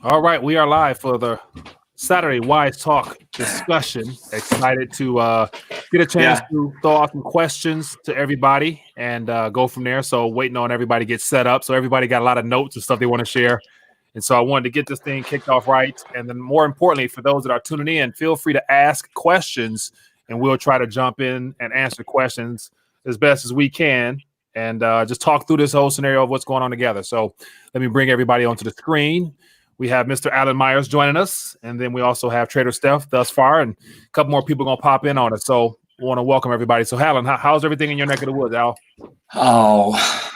All right, we are live for the Saturday Wise Talk discussion. Excited to get a chance Yeah. to throw out some questions to everybody and go from there. So waiting on everybody to get set up. So everybody got a lot of notes and stuff they want to share. And so I wanted to get this thing kicked off right. And then more importantly, for those that are tuning in, feel free to ask questions and we'll try to jump in and answer questions as best as we can and just talk through this whole scenario of what's going on together. So let me bring everybody onto the screen. We have Mr. Alan Myers joining us, and then we also have Trader Steph thus far, and a couple more people going to pop in on it. So we want to welcome everybody. So, Alan, how's everything in your neck of the woods, Al? Oh,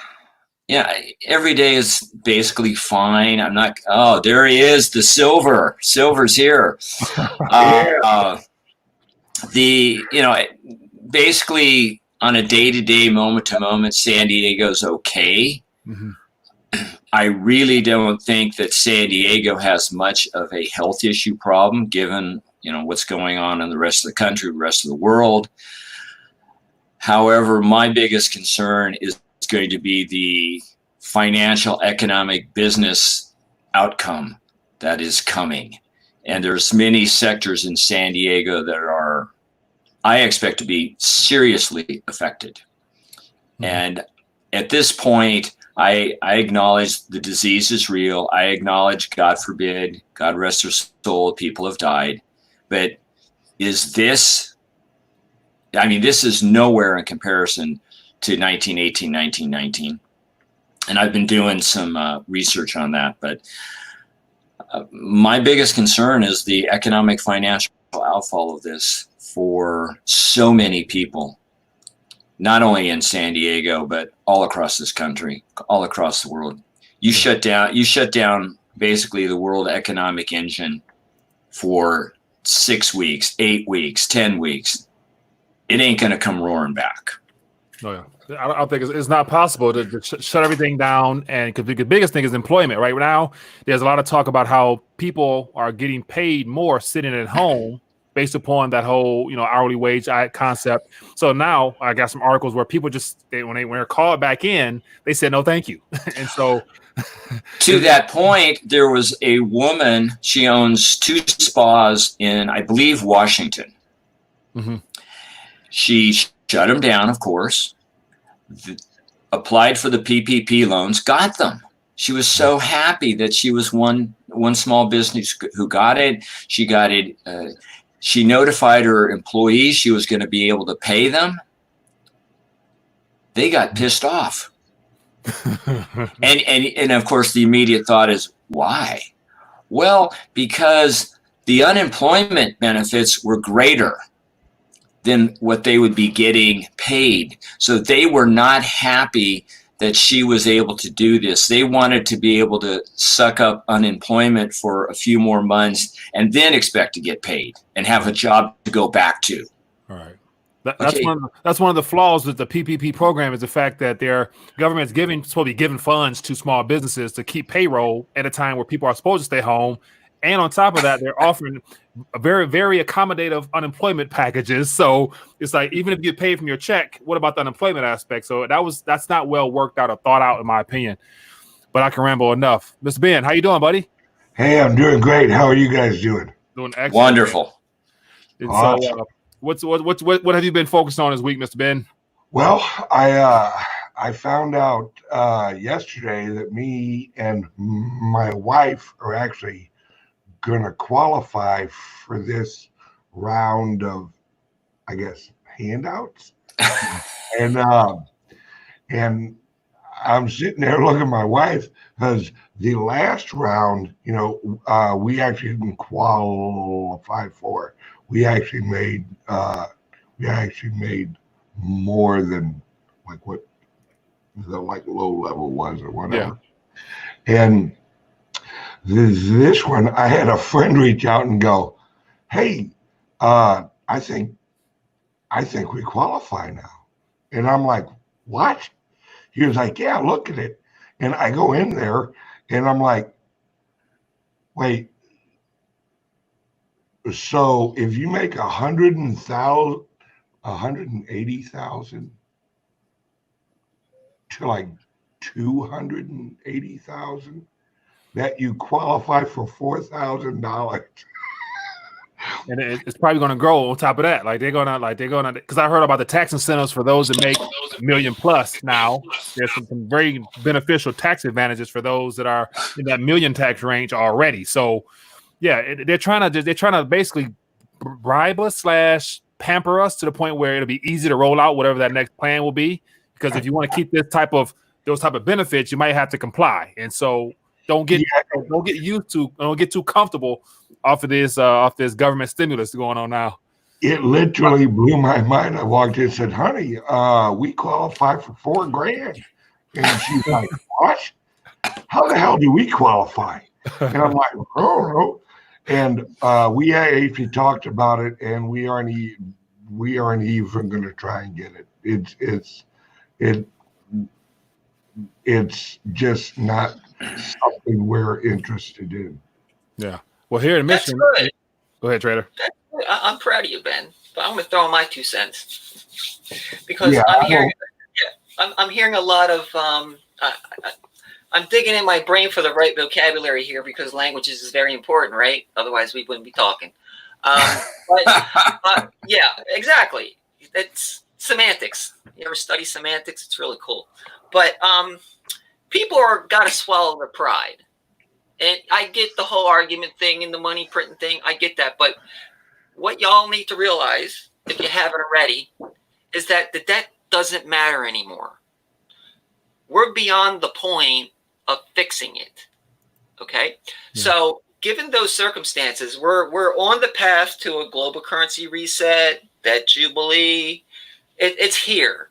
yeah. Every day is basically fine. I'm not. Oh, there he is. The silver. Silver's here. Yeah. The basically on a day-to-day, moment-to-moment, San Diego's okay. Mm-hmm. I really don't think that San Diego has much of a health issue problem, given what's going on in the rest of the country, the rest of the world. However, my biggest concern is going to be the financial, economic, business outcome that is coming. And there's many sectors in San Diego that I expect to be seriously affected. Mm-hmm. And at this point, I acknowledge the disease is real. I acknowledge, God forbid, God rest their soul, people have died. But is this, this is nowhere in comparison to 1918, 1919. And I've been doing some research on that. But my biggest concern is the economic, financial outfall of this for so many people. Not only in San Diego, but all across this country, all across the world. You shut down basically the world economic engine for 6 weeks, 8 weeks, 10 weeks. It ain't going to come roaring back. Oh, yeah. I don't think it's not possible to shut everything down. And because the biggest thing is employment. Right now, there's a lot of talk about how people are getting paid more sitting at home based upon that whole, hourly wage concept. So now I got some articles where people when they're called back in, they said, no, thank you. And so to that point, there was a woman, she owns 2 spas in, I believe, Washington. Mm-hmm. She shut them down, of course, applied for the PPP loans, got them. She was so happy that she was one small business who got it. She got it. She notified her employees she was going to be able to pay them. They got pissed off. and of course, the immediate thought is, why? Well, because the unemployment benefits were greater than what they would be getting paid. So they were not happy that she was able to do this. They wanted to be able to suck up unemployment for a few more months and then expect to get paid and have a job to go back to. All right. That's one of the flaws with the PPP program is the fact that their government's supposed to be giving funds to small businesses to keep payroll at a time where people are supposed to stay home. And on top of that, they're offering a very, very accommodative unemployment packages. So it's like, even if you get paid from your check, what about the unemployment aspect? So that's not well worked out or thought out, in my opinion. But I can ramble enough. Mr. Ben, how you doing, buddy? Hey, I'm doing great. How are you guys doing? Doing excellent. Wonderful. And awesome. So, what have you been focused on this week, Mr. Ben? Well, I found out yesterday that me and my wife are actually going to qualify for this round of, I guess, handouts. and I'm sitting there looking at my wife because the last round, we actually didn't qualify for. We actually made more than like what the low level was or whatever. Yeah. And this one, I had a friend reach out and go, "Hey, I think we qualify now." And I'm like, "What?" He was like, "Yeah, look at it." And I go in there and I'm like, "Wait. So if you make 180,000 to like 280,000, that you qualify for $4,000. And it's probably going to grow on top of that. Like they're gonna, because I heard about the tax incentives for those that make $1 million plus. Now there's some very beneficial tax advantages for those that are in that million tax range already. So yeah, they're trying to basically bribe us slash pamper us to the point where it'll be easy to roll out whatever that next plan will be. Because if you want to keep those type of benefits, you might have to comply. And so don't get too comfortable off this government stimulus going on now. It literally blew my mind. I walked in and said, "Honey, we qualify for $4,000,000," and she's like, "What? How the hell do we qualify?" And I'm like, "Oh no." And we actually talked about it, and we aren't even going to try and get it. It's just not something we're interested in. Yeah. Well, here in Michigan, go ahead, Trader. I'm proud of you, Ben. But I'm going to throw in my 2 cents because I'm hearing a lot of. I'm digging in my brain for the right vocabulary here because languages is very important, right? Otherwise, we wouldn't be talking. Yeah, exactly. It's semantics. You ever study semantics? It's really cool. But people are got to swallow their pride. And I get the whole argument thing and the money printing thing. I get that. But what y'all need to realize, if you haven't already, is that the debt doesn't matter anymore. We're beyond the point of fixing it. Okay? Yeah. So given those circumstances, we're on the path to a global currency reset, debt jubilee. It's here.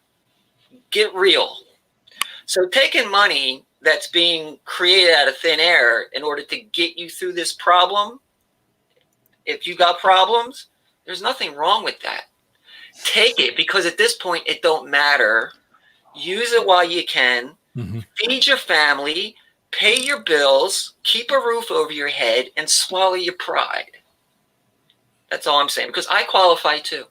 Get real. So taking money that's being created out of thin air in order to get you through this problem, if you got problems, there's nothing wrong with that. Take it, because at this point, it don't matter. Use it while you can. Mm-hmm. Feed your family, pay your bills, keep a roof over your head, and swallow your pride. That's all I'm saying, because I qualify too.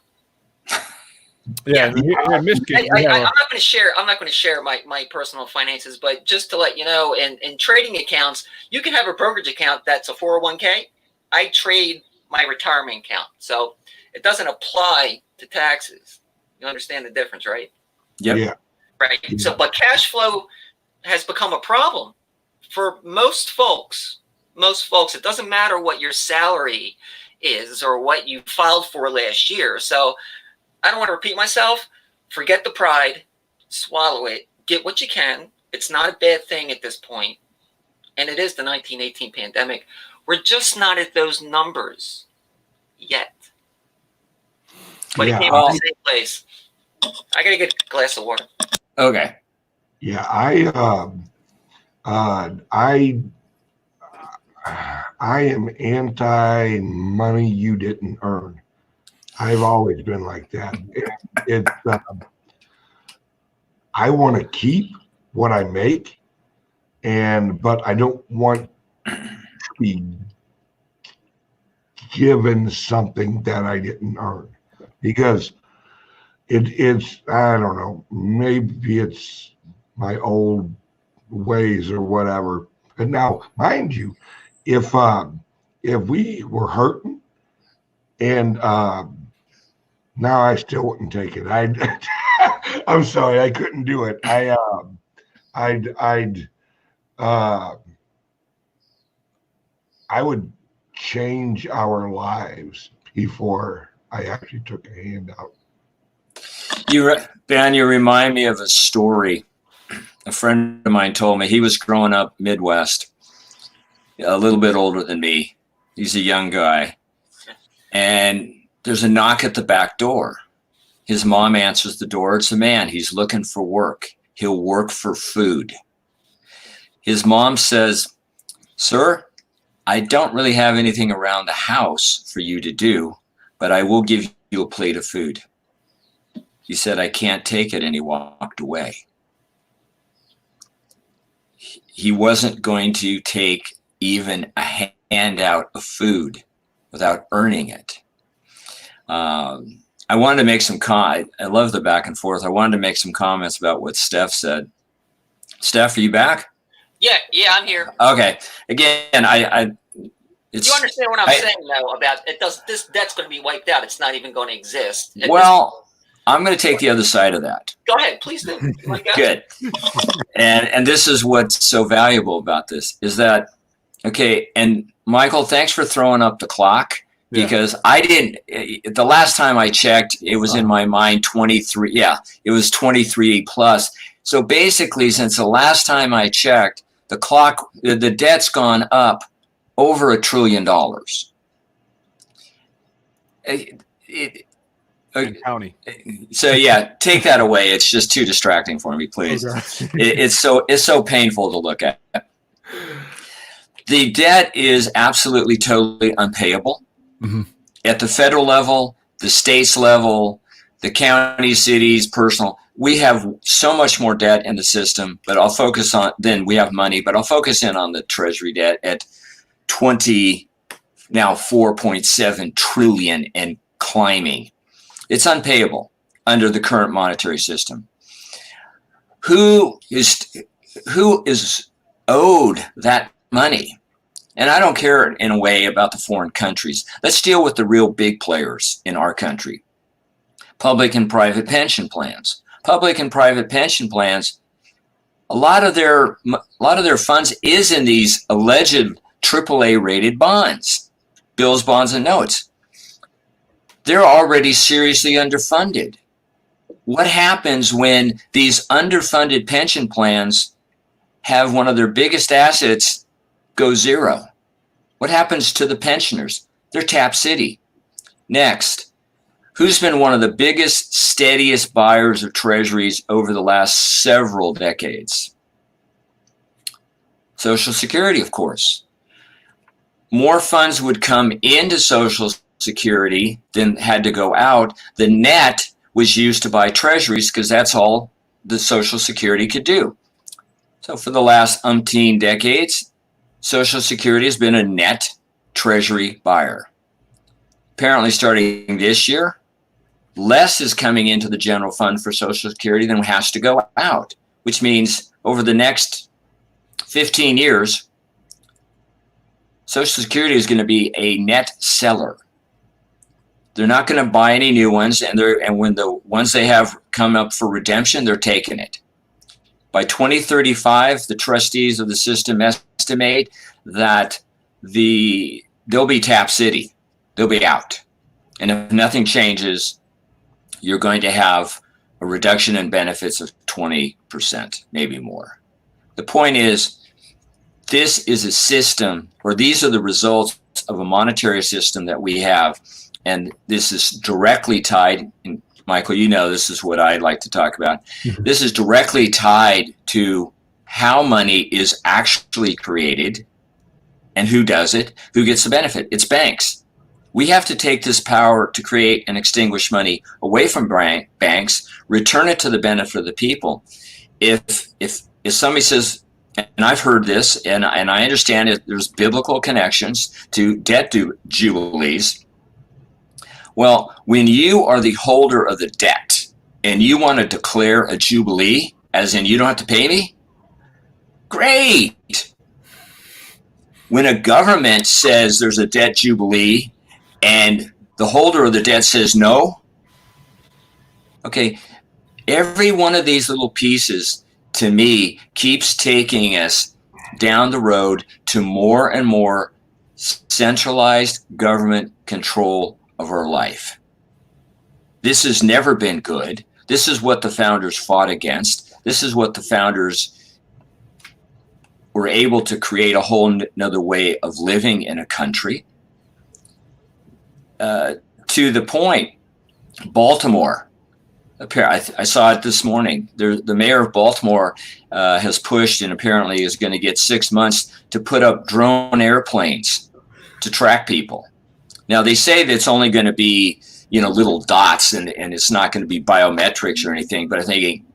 Yeah, here in Michigan, I'm not going to share my personal finances, but just to let you know, in trading accounts, you can have a brokerage account that's a 401k. I trade my retirement account, so it doesn't apply to taxes. You understand the difference, right? Yep. Yeah. Right. Yeah. So, but cash flow has become a problem for most folks. It doesn't matter what your salary is or what you filed for last year. So I don't want to repeat myself. Forget the pride, swallow it, get what you can. It's not a bad thing at this point. And it is the 1918 pandemic. We're just not at those numbers yet. But it came from the same place. I got to get a glass of water. Okay. Yeah, I am anti-money you didn't earn. I've always been like that. I want to keep what I make, but I don't want to be given something that I didn't earn, because it's I don't know, maybe it's my old ways or whatever. But now, mind you, if we were hurting and now I still wouldn't take it. I'm sorry, I couldn't do it. I would change our lives before I actually took a handout. Ben, you remind me of a story a friend of mine told me. He was growing up Midwest, a little bit older than me. He's a young guy. And there's a knock at the back door. His mom answers the door. It's a man. He's looking for work. He'll work for food. His mom says, "Sir, I don't really have anything around the house for you to do, but I will give you a plate of food." He said, "I can't take it," and he walked away. He wasn't going to take even a handout of food without earning it. I wanted to make some I love the back and forth. I wanted to make some comments about what Steph said. Steph, are you back? Yeah, I'm here. Okay. Again, it's, You understand what I'm saying, though, about this debt's going to be wiped out. It's not even going to exist. Well, I'm going to take the other side of that. Go ahead, please do. Good. And this is what's so valuable about this is that, okay, and Michael, thanks for throwing up the clock, because I didn't, the last time I checked, it was in my mind 23. Yeah, it was 23 plus. So basically, since the last time I checked, the debt's gone up over $1 trillion. County. So yeah, take that away. It's just too distracting for me, please. Okay. It's so painful to look at. The debt is absolutely totally unpayable. Mm-hmm. At the federal level, the states level, the county, cities, personal. We have so much more debt in the system, but I'll focus on, then we have money, but I'll focus in on the Treasury debt at 4.7 trillion and climbing. It's unpayable under the current monetary system. Who is owed that money? And I don't care in a way about the foreign countries. Let's deal with the real big players in our country. Public and private pension plans. Public and private pension plans, a lot of their funds is in these alleged AAA rated bonds, bills, bonds, and notes. They're already seriously underfunded. What happens when these underfunded pension plans have one of their biggest assets go zero? What happens to the pensioners? They're tap city. Next, who's been one of the biggest, steadiest buyers of treasuries over the last several decades? Social Security, of course. More funds would come into Social Security than had to go out. The net was used to buy treasuries because that's all the Social Security could do. So for the last umpteen decades, Social Security has been a net treasury buyer. Apparently starting this year, less is coming into the general fund for Social Security than has to go out, which means over the next 15 years, Social Security is going to be a net seller. They're not going to buy any new ones, and when the ones they have come up for redemption, they're taking it. By 2035, the trustees of the system estimate that they'll be tap city. They'll be out. And if nothing changes, you're going to have a reduction in benefits of 20%, maybe more. The point is, this is a system, or these are the results of a monetary system that we have. And this is directly tied, and Michael, you know, this is what I'd like to talk about. Mm-hmm. This is directly tied to how money is actually created and who does it, who gets the benefit. It's banks. We have to take this power to create and extinguish money away from banks, return it to the benefit of the people. If somebody says, and I've heard this, and I understand it, there's biblical connections to debt jubilees. Well, when you are the holder of the debt and you want to declare a jubilee, as in you don't have to pay me, great. When a government says there's a debt jubilee and the holder of the debt says no, okay, every one of these little pieces to me keeps taking us down the road to more and more centralized government control of our life. This has never been good. This is what the founders fought against. This is what the founders were able to create a whole another way of living in a country. To the point, Baltimore, I saw it this morning. The mayor of Baltimore has pushed and apparently is going to get 6 months to put up drone airplanes to track people. Now, they say that it's only going to be, little dots and it's not going to be biometrics or anything, but I'm thinking,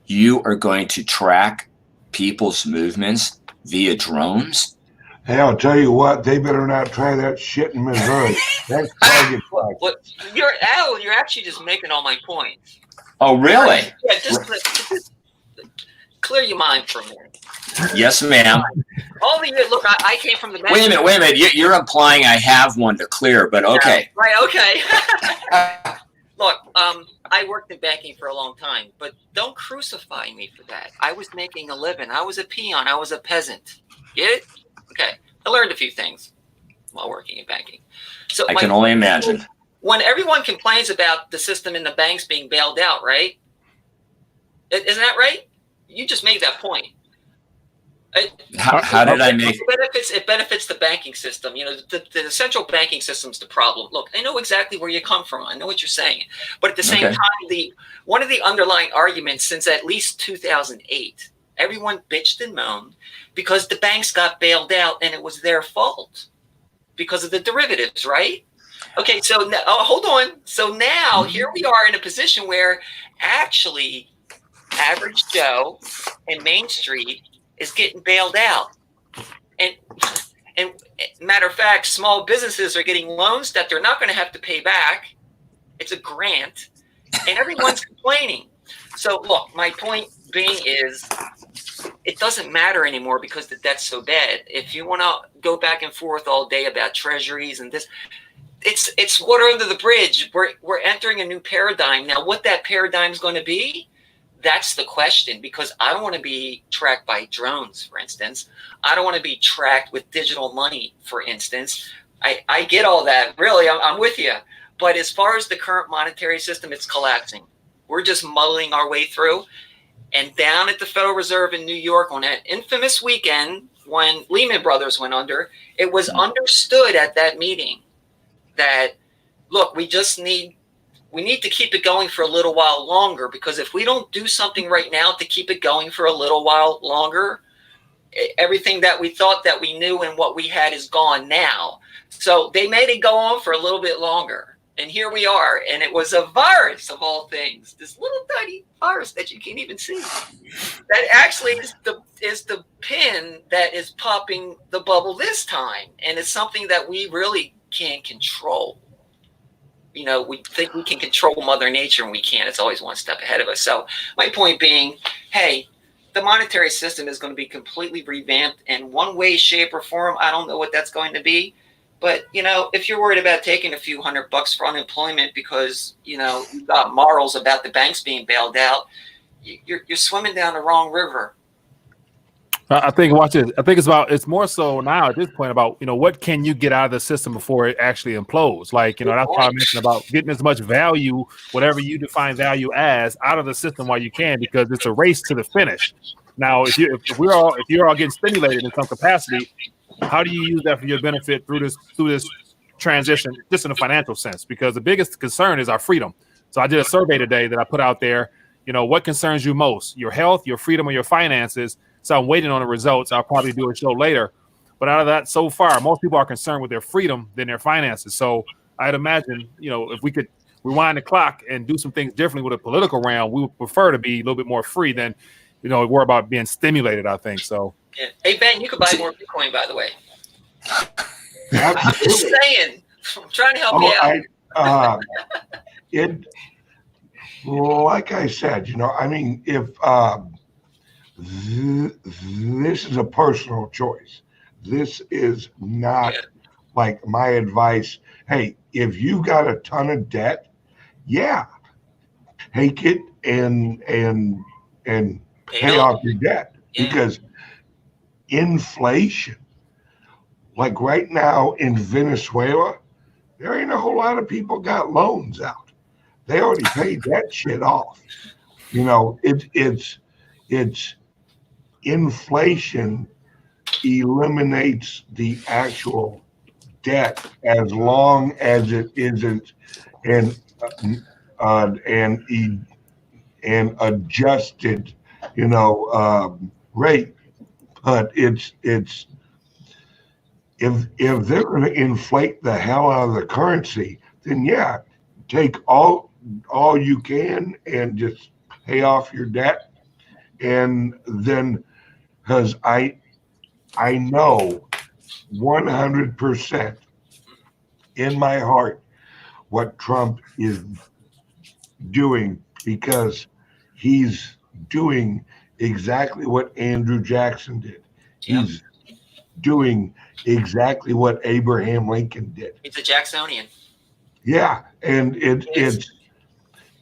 you are going to track people's movements via drones? Hey, I'll tell you what, they better not try that shit in Missouri. That's target practice. You're actually just making all my points. Oh, really? Yeah, clear your mind for a minute. Yes, ma'am. All the years, look, I came from the bank. Wait a minute. You're implying I have one to clear, but okay. Right, okay. Look, I worked in banking for a long time, but don't crucify me for that. I was making a living. I was a peon. I was a peasant. Get it? Okay. I learned a few things while working in banking. So I can only imagine. When everyone complains about the system and the banks being bailed out, right? Isn't that right? You just made that point. How did I make it benefits the banking system. You know, the central banking system's the problem. Look, I know exactly where you come from. I know what you're saying. But at the same time, one of the underlying arguments since at least 2008, everyone bitched and moaned because the banks got bailed out and it was their fault because of the derivatives, right? Okay, so hold on. So now here we are in a position where actually average Joe and Main Street is getting bailed out. And matter of fact, small businesses are getting loans that they're not going to have to pay back. It's a grant. And everyone's complaining. So look, my point being is it doesn't matter anymore because the debt's so bad. If you want to go back and forth all day about treasuries and this, it's water under the bridge. We're entering a new paradigm. Now, what that paradigm is going to be, that's the question, because I don't want to be tracked by drones, for instance. I don't want to be tracked with digital money, for instance. I get all that. Really, I'm with you. But as far as the current monetary system, it's collapsing. We're just muddling our way through. And down at the Federal Reserve in New York on that infamous weekend when Lehman Brothers went under, it was understood at that meeting that, look, we need to keep it going for a little while longer, because if we don't do something right now to keep it going for a little while longer, everything that we thought that we knew and what we had is gone now. So they made it go on for a little bit longer. And here we are. And it was a virus of all things, this little tiny virus that you can't even see. That actually is the pin that is popping the bubble this time. And it's something that we really can't control. You know, we think we can control Mother Nature, and we can't. It's always one step ahead of us. So my point being, hey, the monetary system is going to be completely revamped in one way, shape, or form. I don't know what that's going to be. But, you know, if you're worried about taking a few $100 for unemployment because, you know, you've got morals about the banks being bailed out, you're swimming down the wrong river. I think, watch this. I think it's more so now at this point about, you know, what can you get out of the system before it actually implodes? Like, you know, that's why I mentioned about getting as much value, whatever you define value as, out of the system while you can, because it's a race to the finish. Now, if you're all getting stimulated in some capacity, how do you use that for your benefit through this transition, just in a financial sense? Because the biggest concern is our freedom. So I did a survey today that I put out there. You know, what concerns you most? Your health, your freedom, or your finances? So I'm waiting on the results. I'll probably do a show later. But out of that, so far, most people are concerned with their freedom than their finances. So I'd imagine, you know, if we could rewind the clock and do some things differently with a political realm, we would prefer to be a little bit more free than, you know, worry about being stimulated, I think. So. Yeah. Hey, Ben, you could buy more Bitcoin, by the way. I'm just saying. I'm trying to help you out. Like I said, you know, I mean, if this is a personal choice, this is not like my advice. Hey, if you got a ton of debt, take it and pay off your debt, because inflation, like right now in Venezuela, there ain't a whole lot of people got loans out. They already paid that shit off. You know, it's inflation eliminates the actual debt as long as it isn't an adjusted, you know, rate. But it's if they're going to inflate the hell out of the currency, then take all you can and just pay off your debt. And then, because I know 100% in my heart what Trump is doing, because he's doing exactly what Andrew Jackson did. Yep. He's doing exactly what Abraham Lincoln did. He's a Jacksonian. Yeah, and Yes. it's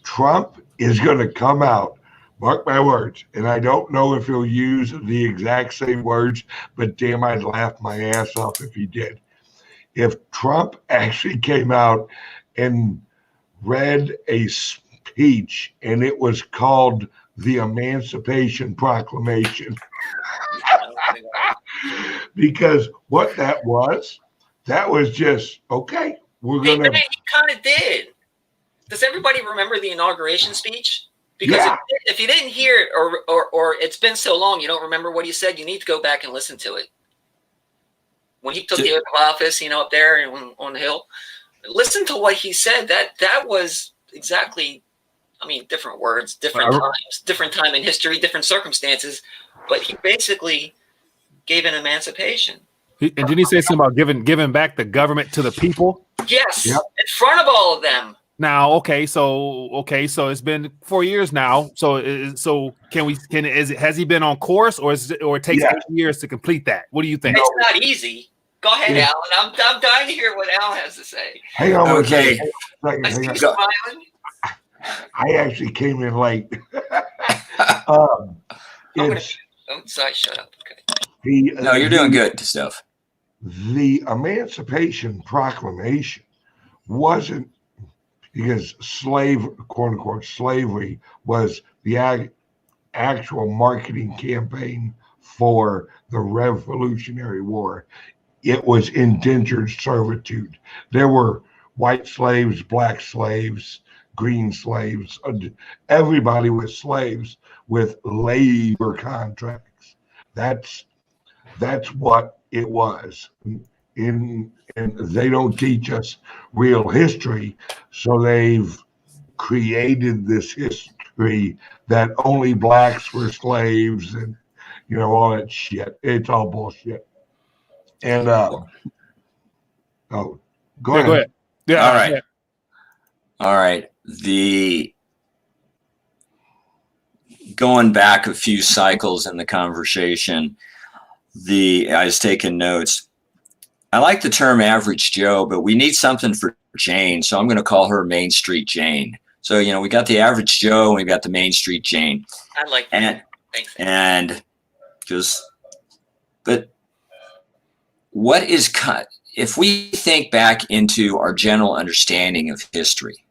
Trump is going to come out, mark my words, and I don't know if he'll use the exact same words, but damn, I'd laugh my ass off if he did. If Trump actually came out and read a speech and it was called the Emancipation Proclamation, because what that was just, okay, we're Hey, going man, to. he kind of did. Does everybody remember the inauguration speech? Because Yeah. if you didn't hear it, or it's been so long you don't remember what he said, you need to go back and listen to it. When he took the oath of office, up there and on the hill, listen to what he said. That was exactly, different words, different times, different time in history, different circumstances, but he basically gave an emancipation. And didn't he say something about giving back the government to the people? Yes, Yep. in front of all of them. Now, so it's been 4 years now. So has he been on course, or it takes 8 years to complete that? What do you think? It's not easy. Go ahead, Alan. I'm dying to hear what Alan has to say. Hang on. Okay. I see you smiling. I actually came in late. Sorry, shut up. Okay. No, you're doing good stuff. The Emancipation Proclamation wasn't because quote unquote, slavery was the actual marketing campaign for the Revolutionary War. It was indentured servitude. There were white slaves, black slaves, green slaves. Everybody was slaves with labor contracts. That's what it was. And they don't teach us real history, so they've created this history that only blacks were slaves and all that shit. It's all bullshit. And go ahead. Yeah. All right. All right. Going back a few cycles in the conversation, I was taking notes. I like the term average Joe, but we need something for Jane. So I'm going to call her Main Street Jane. So, we got the average Joe and we got the Main Street Jane. I like that. Thanks. But what is if we think back into our general understanding of history,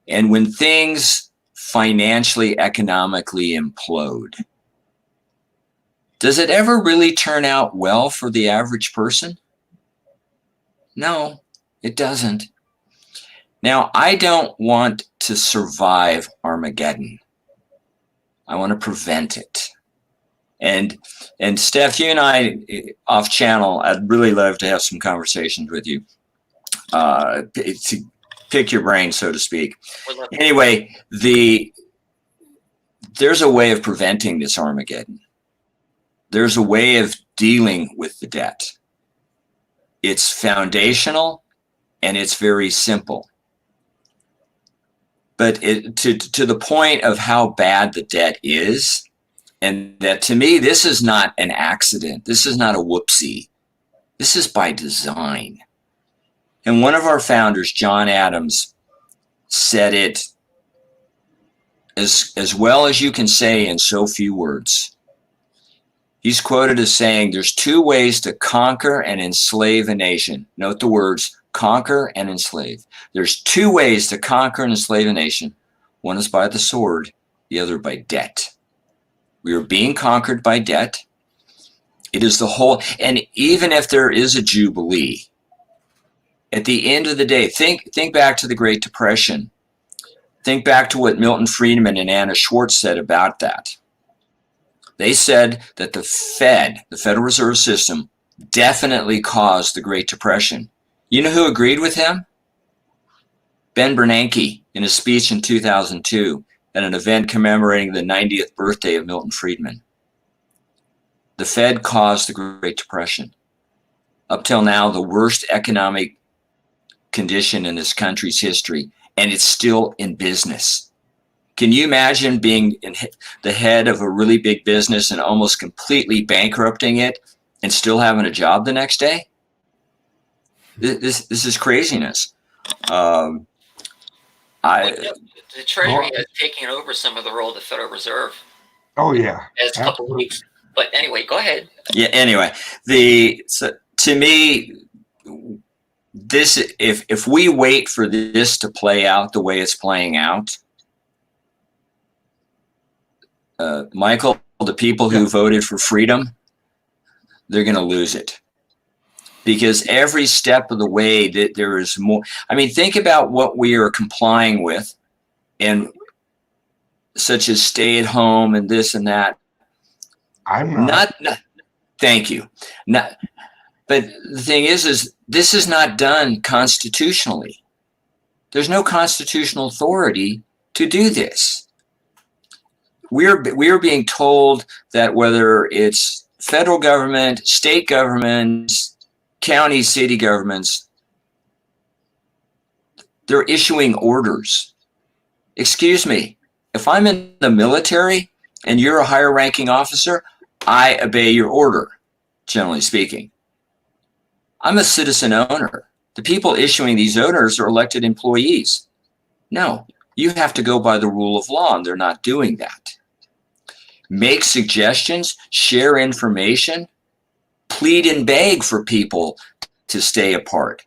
and when things financially, economically implode, does it ever really turn out well for the average person? No, it doesn't. Now, I don't want to survive Armageddon. I want to prevent it. And Steph, you and I off channel, I'd really love to have some conversations with you to pick your brain, so to speak. Anyway, there's a way of preventing this Armageddon. There's a way of dealing with the debt. It's foundational and it's very simple. But to the point of how bad the debt is, and that to me, this is not an accident. This is not a whoopsie. This is by design. And one of our founders, John Adams, said it as well as you can say in so few words. He's quoted as saying, there's two ways to conquer and enslave a nation. Note the words, conquer and enslave. There's two ways to conquer and enslave a nation. One is by the sword, the other by debt. We are being conquered by debt. It is the whole, and even if there is a jubilee, at the end of the day, think back to the Great Depression. Think back to what Milton Friedman and Anna Schwartz said about that. They said that the Fed, the Federal Reserve System, definitely caused the Great Depression. You know who agreed with him? Ben Bernanke in a speech in 2002 at an event commemorating the 90th birthday of Milton Friedman. The Fed caused the Great Depression. Up till now, the worst economic condition in this country's history, and it's still in business. Can you imagine being the head of a really big business and almost completely bankrupting it and still having a job the next day? This is craziness. The Treasury has taken over some of the role of the Federal Reserve. Oh yeah, As a couple of weeks. But anyway, go ahead. Yeah. Anyway, to me, this if we wait for this to play out the way it's playing out, Michael, the people who voted for freedom, they're going to lose it. Because every step of the way that there is more. I mean, think about what we are complying with, and such as stay at home and this and that. I'm not. Thank you. But the thing is this is not done constitutionally. There's no constitutional authority to do this. We're being told that whether it's federal government, state governments, county, city governments, they're issuing orders. Excuse me, if I'm in the military and you're a higher ranking officer, I obey your order, generally speaking. I'm a citizen owner. The people issuing these orders are elected employees. No, you have to go by the rule of law, and they're not doing that. Make suggestions, share information, plead and beg for people to stay apart.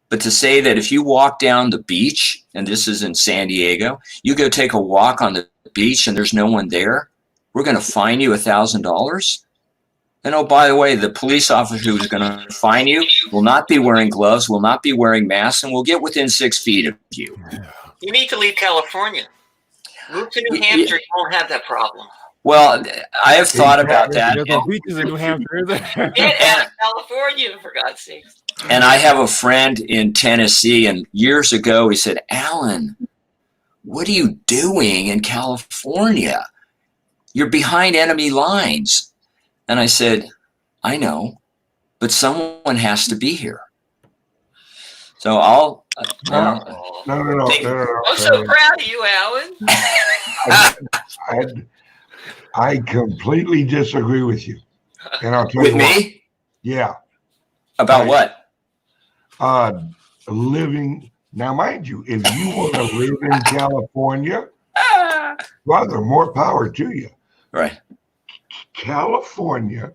But to say that if you walk down the beach, and this is in San Diego, you go take a walk on the beach and there's no one there, we're going to fine you $1,000. And oh, by the way, the police officer who's going to fine you will not be wearing gloves, will not be wearing masks, and will get within 6 feet of you. You need to leave California. Move to New Hampshire. You won't have that problem. Well, I have thought about that. There's no beaches in New Hampshire, is there? Get out of California, for God's sake. And I have a friend in Tennessee, and years ago he said, Alan, what are you doing in California? You're behind enemy lines. And I said, I know, but someone has to be here. So I'll... No. I'm so proud of you, Alan. I completely disagree with you. And I'll tell with you me? what. Yeah. About what? Living now, mind you, if you want to live in California, brother, more power to you. Right. California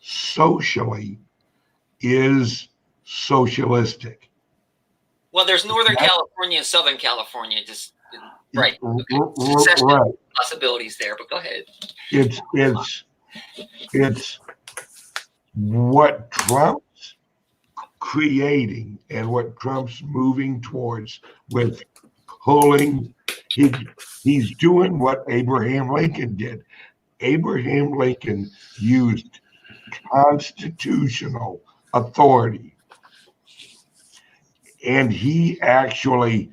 socially is socialistic. Well, there's Northern California and Southern California. Just right. Right. Possibilities there, but go ahead. It's what Trump's creating and what Trump's moving towards with pulling. He's doing what Abraham Lincoln did. Abraham Lincoln used constitutional authority, and he actually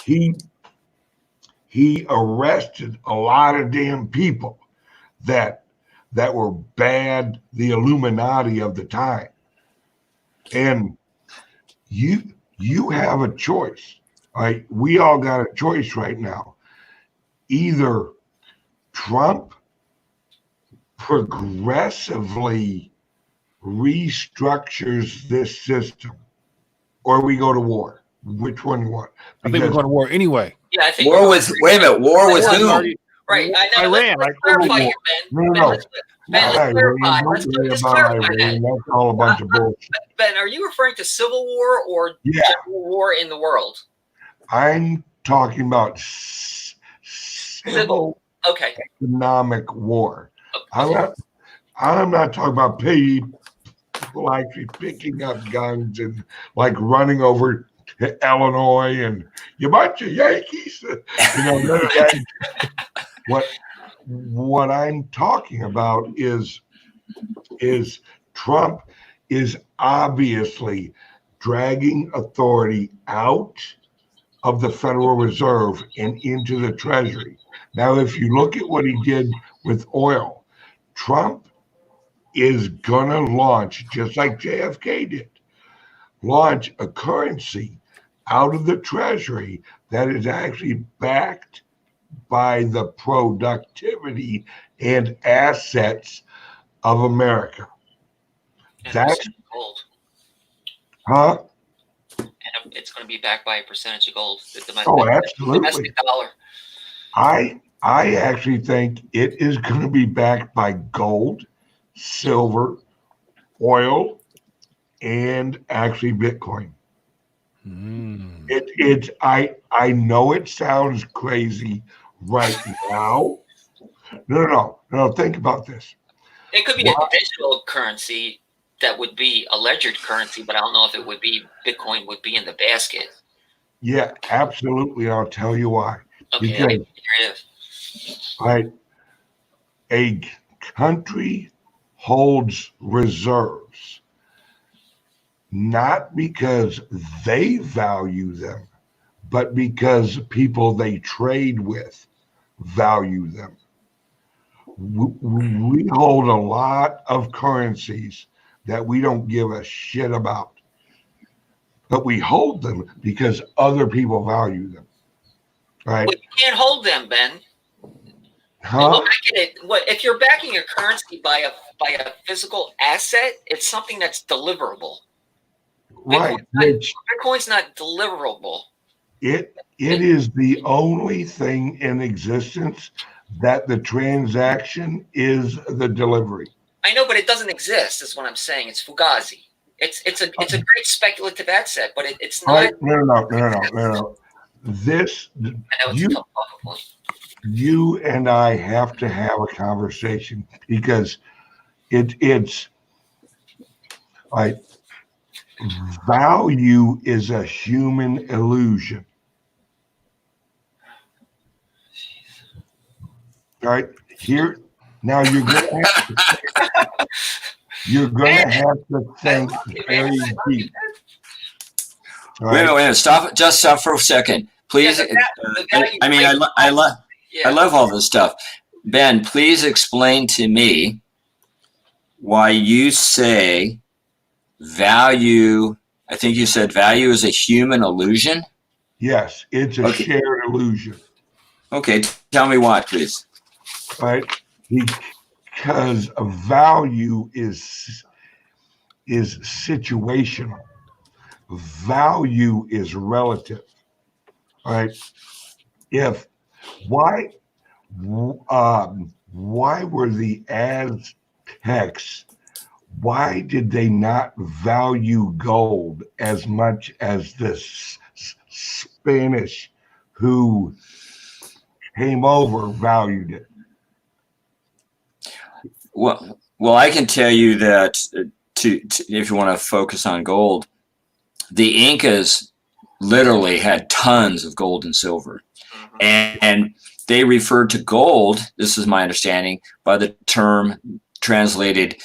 he arrested a lot of damn people that were bad, the Illuminati of the time. And you have a choice. Right? We all got a choice right now. Either Trump progressively restructures this system, or we go to war. Which one you want? I think we're going to war anyway. Yeah, I think war with. Wait a minute. War with who? Right. I know. Iran. Let's clarify here, Ben. No. Let's clarify. Let's clarify that. That's all a bunch of bullshit. Ben, are you referring to civil war or general war in the world? I'm talking about civil economic war. Okay. I'm not talking about people actually picking up guns and like running over to Illinois and you bunch of Yankees. What I'm talking about is Trump is obviously dragging authority out of the Federal Reserve and into the Treasury. Now, if you look at what he did with oil, Trump is going to launch, just like JFK did, launch a currency out of the treasury that is actually backed by the productivity and assets of America. And That's gold. huh? And it's going to be backed by a percentage of gold. Absolutely. Domestic dollar. I actually think it is going to be backed by gold, silver, oil, and actually Bitcoin. I know it sounds crazy right now. No. Think about this. It could be a digital currency that would be a ledgered currency, but I don't know if it would be Bitcoin would be in the basket. Yeah, absolutely. I'll tell you why. Okay, Because a country holds reserves not because they value them, but because people they trade with value them. We hold a lot of currencies that we don't give a shit about, but we hold them because other people value them. Right? But you can't hold them, Ben. Huh? If you're backing a currency by a physical asset, it's something that's deliverable. Right. Bitcoin's not deliverable. It is the only thing in existence that the transaction is the delivery. I know, but it doesn't exist. Is what I'm saying. It's Fugazi. It's a great speculative asset, but it's not. No. This I know it's a tough point. You and I have to have a conversation because it's like value is a human illusion. Right here, now you're gonna have to think very deep. Right? Wait, stop for a second, please. I love all this stuff. Ben, please explain to me why you say value. I think you said value is a human illusion. Yes, it's a shared illusion. Okay, tell me why, please. Right, because a value is situational. Value is relative. Right? Why were the Aztecs? Why did they not value gold as much as the Spanish who came over valued it? Well, I can tell you that if you want to focus on gold, the Incas literally had tons of gold and silver, and they referred to gold, this is my understanding, by the term translated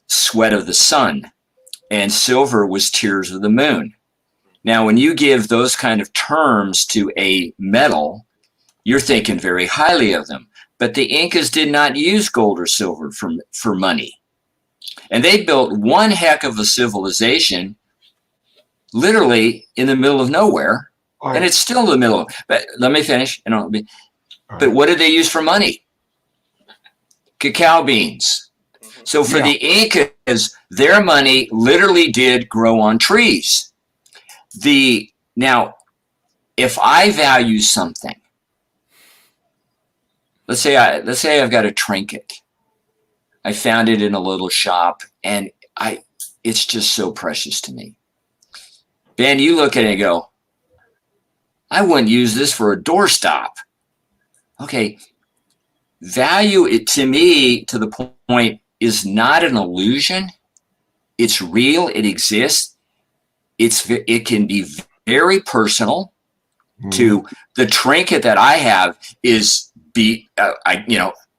sweat of the sun, and silver was tears of the moon. Now, when you give those kind of terms to a metal, you're thinking very highly of them. But the Incas did not use gold or silver for money. And they built one heck of a civilization literally in the middle of nowhere. Right. And it's still in the middle. But let me finish. But what did they use for money? Cacao beans. So for the Incas, their money literally did grow on trees. Now, if I value something, let's say I've got a trinket. I found it in a little shop, and it's just so precious to me. Ben, you look at it and go, I wouldn't use this for a doorstop. Okay, value, it to me, to the point, is not an illusion. It's real. It exists. It can be very personal. To the trinket that I have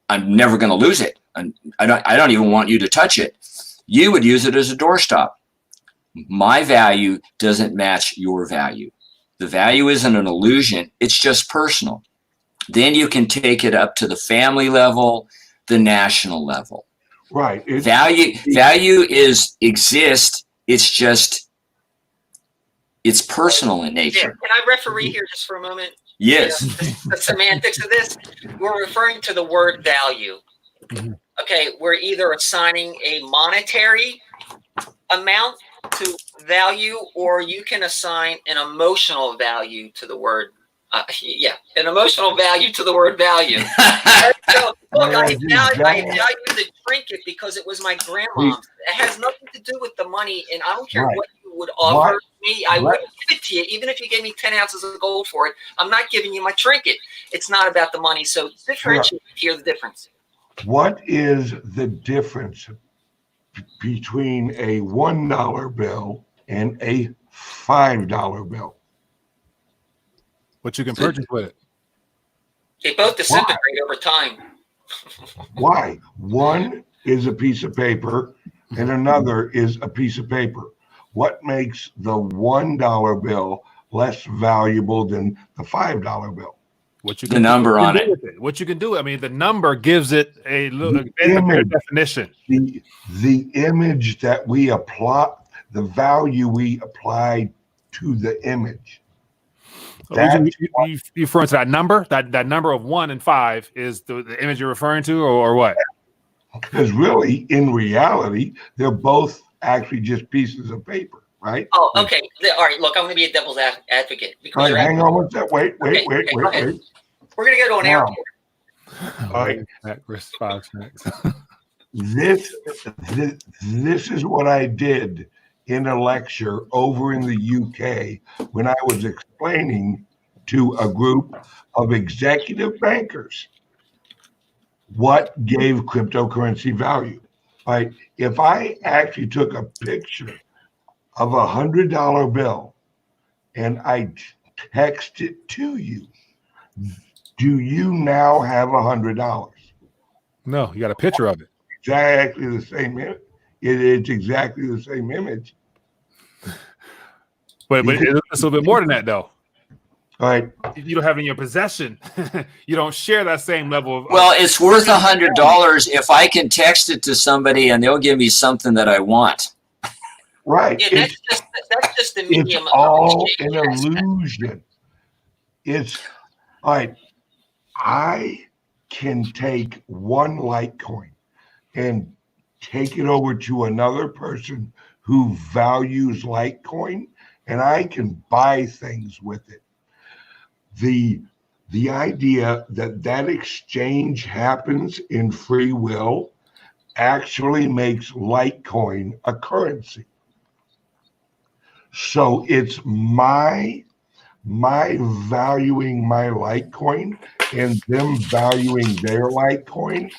I'm never going to lose it. I don't even want you to touch it. You would use it as a doorstop. My value doesn't match your value. The value isn't an illusion. It's just personal. Then you can take it up to the family level, the national level. Right. Value exists. It's just It's personal in nature. Can I referee here just for a moment? Yes. The semantics of this. We're referring to the word value. Mhm. Okay, we're either assigning a monetary amount to value, or you can assign an emotional value to the word. An emotional value to the word value. So, look, I value the trinket because it was my grandma's. It has nothing to do with the money, and I don't care what you would offer me. I wouldn't give it to you, even if you gave me 10 ounces of gold for it. I'm not giving you my trinket. It's not about the money. So differentiate here the difference. What is the difference between a $1 bill and a $5 bill? What you can purchase with it. They both disintegrate over time. Why? One is a piece of paper and another is a piece of paper. What makes the $1 bill less valuable than the $5 bill? What you the number on it. What you can do. I mean, the number gives it a better definition. The image that we apply, the value we apply to the image. You referring to that number? That number of 1 and 5 is the image you're referring to, or what? Because really, in reality, they're both actually just pieces of paper, right? Oh, okay. All right. Look, I'm going to be a devil's advocate. Because hang on one second. Wait. We're going to go to an airport. All right. 5 snacks. This is what I did in a lecture over in the UK when I was explaining to a group of executive bankers what gave cryptocurrency value. Right? If I actually took a picture of $100 bill and I text it to you, do you now have $100? No, you got a picture of it. Exactly the same image. It's exactly the same image. But it's a little bit more than that, though. All right. You don't have it in your possession. You don't share that same level of. Well, it's worth $100 if I can text it to somebody and they'll give me something that I want. Right. Yeah, that's just the medium. It's all an illusion. It's all right. I can take one Litecoin and take it over to another person who values Litecoin, and I can buy things with it. The idea that exchange happens in free will actually makes Litecoin a currency. So it's my valuing my Litecoin and them valuing their Litecoin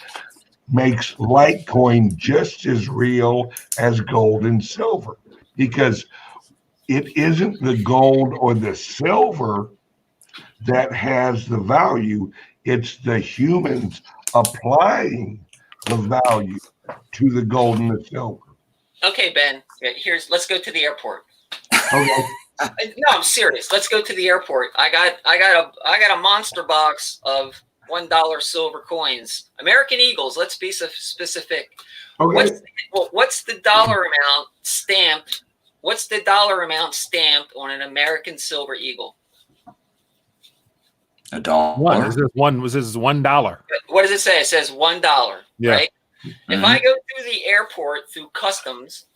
makes Litecoin just as real as gold and silver, because it isn't the gold or the silver that has the value. It's the humans applying the value to the gold and the silver. Okay, Ben, let's go to the airport. Okay. No, I'm serious. Let's go to the airport. I got a monster box of $1 silver coins, American Eagles. Let's be specific. Okay. What's the dollar amount stamped? What's the dollar amount stamped on an American silver eagle? $1. Was this $1? What does it say? It says $1. Yeah. Right. Mm-hmm. If I go through the airport through customs,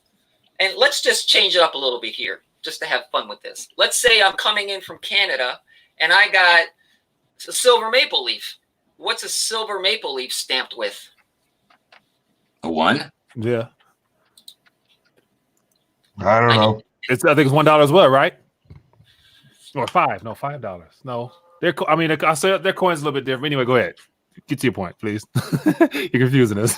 and let's just change it up a little bit here, just to have fun with this. Let's say I'm coming in from Canada and I got a silver maple leaf. What's a silver maple leaf stamped with? A 1? Yeah. I don't know. I think it's $1 as well, right? Or 5? No, $5. No, I say their coins a little bit different. Anyway, go ahead. Get to your point, please. You're confusing us.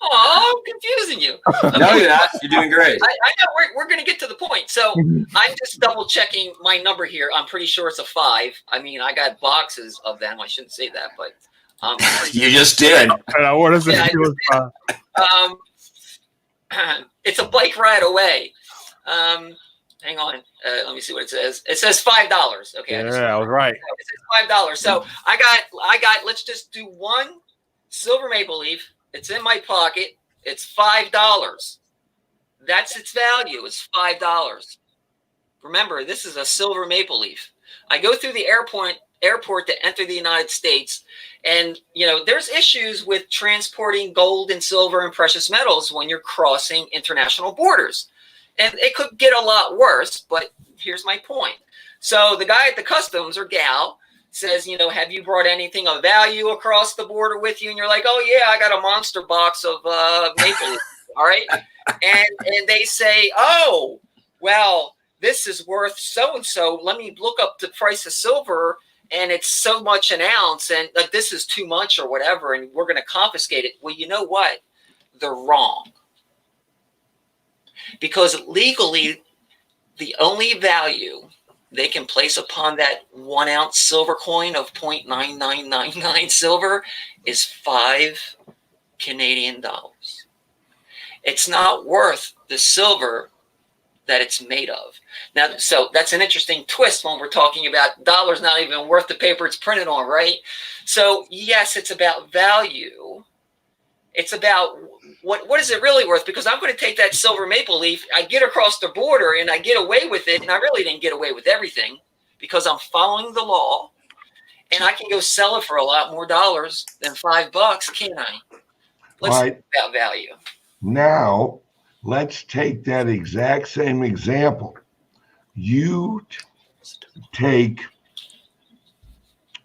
Oh, I'm confusing you. Okay. No, you're not. You're doing great. I know we're going to get to the point. So I'm just double checking my number here. I'm pretty sure it's a 5. I mean, I got boxes of them. I shouldn't say that, but you just did. It's a bike ride away. Hang on. Let me see what it says. It says $5. Okay. Yeah, I was right. It says $5. So I got. Let's just do one silver maple leaf. It's in my pocket. It's $5. That's its value. It's $5. Remember, this is a silver maple leaf. I go through the airport to enter the United States. And, there's issues with transporting gold and silver and precious metals when you're crossing international borders. And it could get a lot worse, but here's my point. So the guy at the customs or gal says, have you brought anything of value across the border with you? And you're like, oh, yeah, I got a monster box of maple leaf. All right. And they say, oh, well, this is worth so-and-so. Let me look up the price of silver, and it's so much an ounce, and this is too much or whatever, and we're going to confiscate it. Well, you know what? They're wrong. Because legally, the only value they can place upon that 1 ounce silver coin of 0.9999 silver is 5 Canadian dollars. It's not worth the silver that it's made of. Now, so that's an interesting twist when we're talking about dollars not even worth the paper it's printed on, right? So yes, it's about value. It's about what is it really worth? Because I'm going to take that silver maple leaf, I get across the border and I get away with it, and I really didn't get away with everything because I'm following the law, and I can go sell it for a lot more dollars than $5, can't I? Let's think about value. Now, let's take that exact same example. You take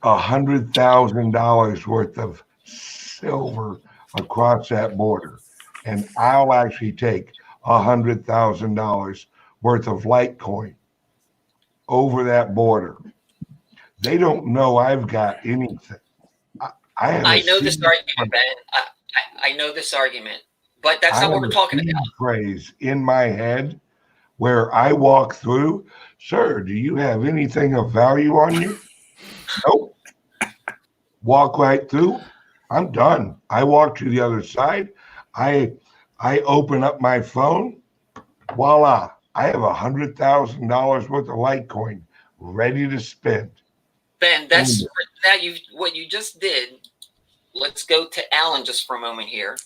$100,000 worth of silver across that border, and I'll actually take $100,000 worth of Litecoin over that border. They don't know I've got anything. I know this argument, Ben. I know this argument, but that's not what we're talking about. Phrase in my head where I walk through, sir, do you have anything of value on you? Nope. Walk right through. I'm done. I walk to the other side. I open up my phone. Voila. I have $100,000 worth of Litecoin ready to spend. Ben, that's what you just did. Let's go to Alan just for a moment here.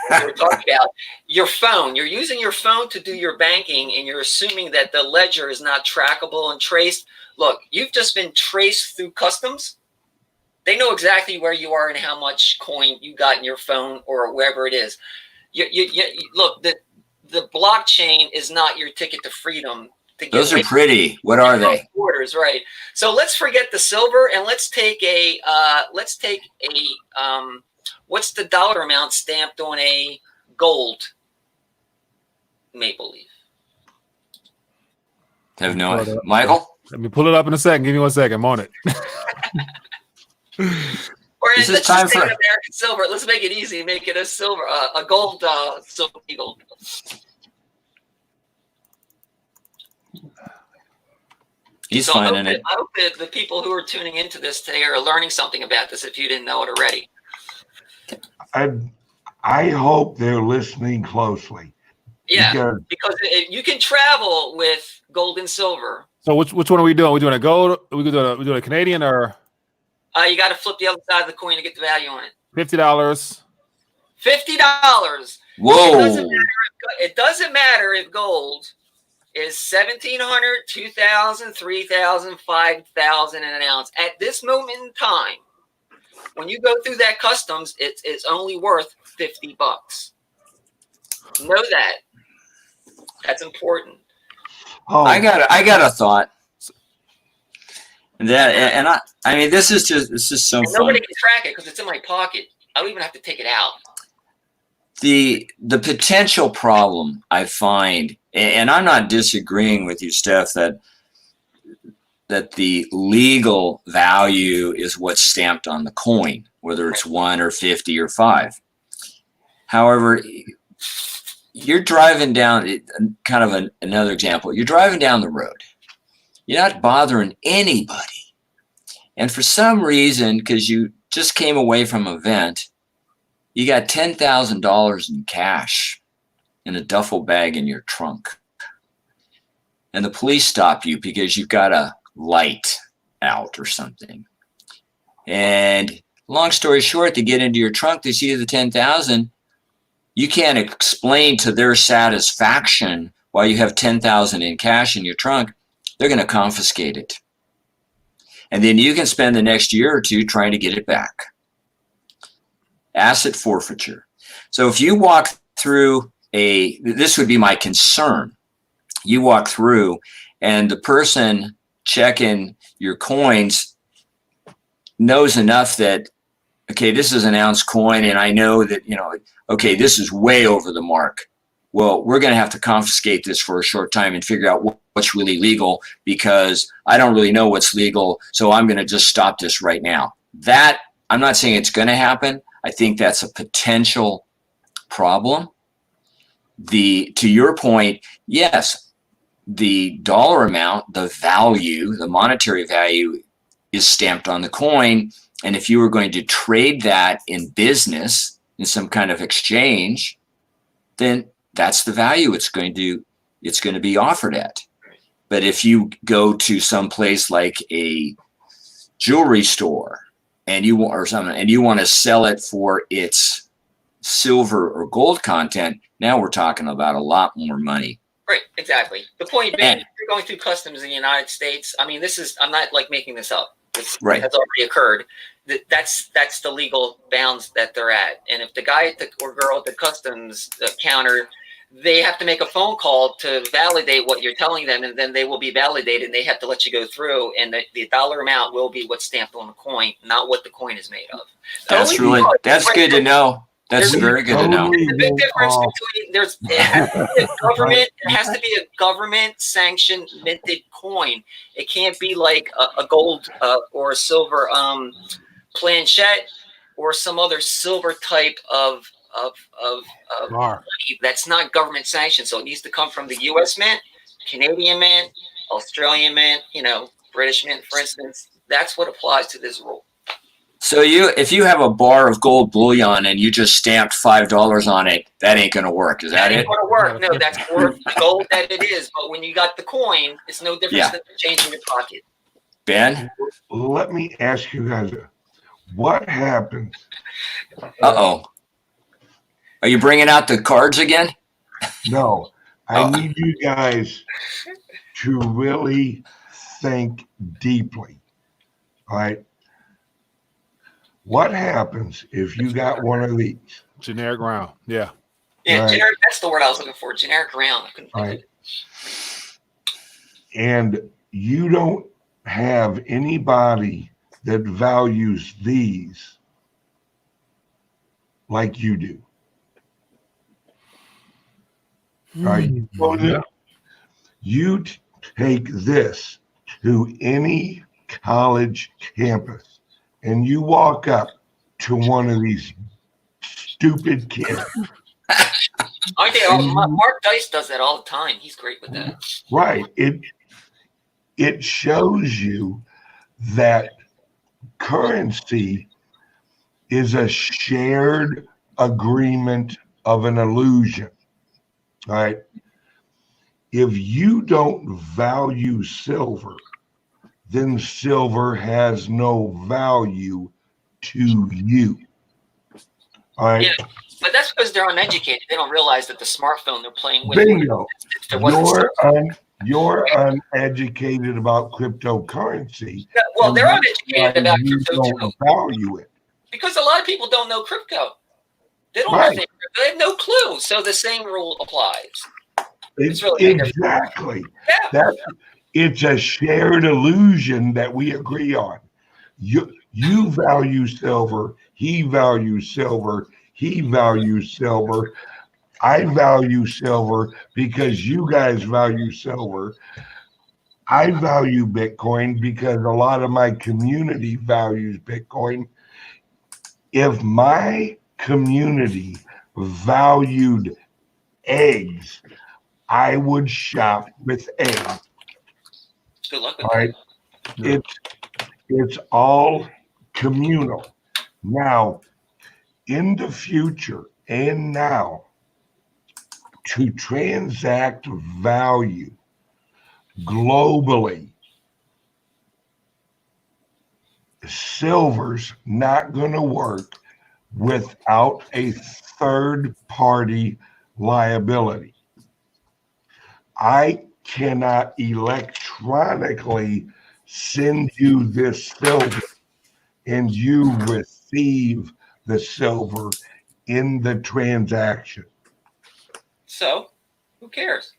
We're talking about your phone. You're using your phone to do your banking, and you're assuming that the ledger is not trackable and traced. Look, you've just been traced through customs. They know exactly where you are and how much coin you got in your phone or wherever it is. Look, the blockchain is not your ticket to freedom. Those are pretty. What are they? Borders, right. So let's forget the silver and let's take what's the dollar amount stamped on a gold maple leaf? Have no idea. Michael? Let me pull it up in a second. Give me 1 second. I'm on it. Or let's just take an American silver. Let's make it easy. Make it a silver, a gold silver eagle. He's finding it. I hope that the people who are tuning into this today are learning something about this if you didn't know it already. I hope they're listening closely. Yeah, because you can travel with gold and silver. So which one are we doing? Are we doing a gold? Are we doing a Canadian or? You got to flip the other side of the coin to get the value on it. $50. $50. Whoa! It doesn't matter if gold is $1,700, $2,000, $3,000, $5,000 in an ounce. At this moment in time, when you go through that customs, it's only worth $50. Know that. That's important. Oh, I got a thought. I mean, this is so fun. Nobody can track it because it's in my pocket. I don't even have to take it out. The potential problem I find, and I'm not disagreeing with you, Steph, that the legal value is what's stamped on the coin, whether it's 1 or 50 or 5. However, you're driving down, kind of another example, you're driving down the road. You're not bothering anybody. And for some reason, because you just came away from an event, you got $10,000 in cash in a duffel bag in your trunk. And the police stop you because you've got a light out or something. And long story short, they get into your trunk, they see the 10,000. You can't explain to their satisfaction why you have 10,000 in cash in your trunk. they're going to confiscate it. And then you can spend the next year or two trying to get it back. Asset forfeiture. So if you walk through this would be my concern. You walk through and the person checking your coins knows enough that, okay, this is an ounce coin and I know that, okay, this is way over the mark. Well, we're going to have to confiscate this for a short time and figure out what's really legal, because I don't really know what's legal. So I'm going to just stop this right now. That, I'm not saying it's going to happen. I think that's a potential problem. To your point, yes, the dollar amount, the value, the monetary value is stamped on the coin. And if you were going to trade that in business, in some kind of exchange, then that's the value it's going to be offered at. But if you go to some place like a jewelry store and you want to sell it for its silver or gold content, now we're talking about a lot more money. Right, exactly. The point being, if you're going through customs in the United States, I mean, I'm not like making this up. This has already occurred. That's the legal bounds that they're at. And if the guy or girl at the customs counter, they have to make a phone call to validate what you're telling them, and then they will be validated, and they have to let you go through, and the dollar amount will be what's stamped on the coin, not what the coin is made of. That's good to know. That's very good to know. There's a big difference between it has to be a government sanctioned minted coin. It can't be like a gold or a silver planchette or some other silver type of money that's not government sanctioned. So it needs to come from the U.S. Mint, Canadian Mint, Australian Mint, British Mint, for instance. That's what applies to this rule. So if you have a bar of gold bullion and you just stamped $5 on it, that ain't going to work. Is that it? Ain't going to work. No, that's for the gold that it is. But when you got the coin, it's no different than changing your pocket. Ben? Let me ask you guys, what happens? Uh-oh. Are you bringing out the cards again? No, I need you guys to really think deeply. All right. What happens if you got one of these? Generic round. Yeah. Yeah, right. Generic, that's the word I was looking for. Generic round. I couldn't think of it. And you don't have anybody that values these like you do. Right? Yeah. You take this to any college campus and you walk up to one of these stupid kids. Mark Dice does that all the time. He's great with that. Right. It shows you that currency is a shared agreement of an illusion. Right? If you don't value silver, then silver has no value to you. All right. Yeah, but that's because they're uneducated. They don't realize that the smartphone they're playing with. Bingo. You're uneducated about cryptocurrency. Yeah, well, they're uneducated about crypto too. Don't value it. Because a lot of people don't know crypto. They don't know. They have no clue. So the same rule applies. It's really exactly. Yeah. It's a shared illusion that we agree on. You value silver. He values silver. He values silver. I value silver because you guys value silver. I value Bitcoin because a lot of my community values Bitcoin. If my community valued eggs, I would shop with eggs. Good luck with all right. That. It's all communal. Now, in the future and now, to transact value globally, silver's not going to work without a third-party liability. I cannot electronic electronically send you this silver and you receive the silver in the transaction. So, who cares?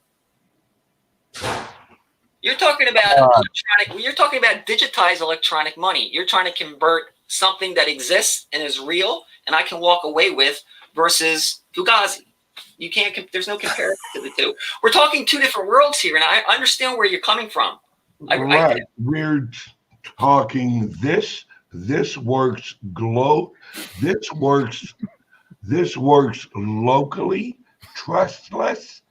You're talking about electronic. You're talking about digitized electronic money. You're trying to convert something that exists and is real, and I can walk away with, versus Fugazi. You can't. There's no comparison to the two. We're talking two different worlds here, and I understand where you're coming from. Right. We're talking this. This works This works locally, trustless.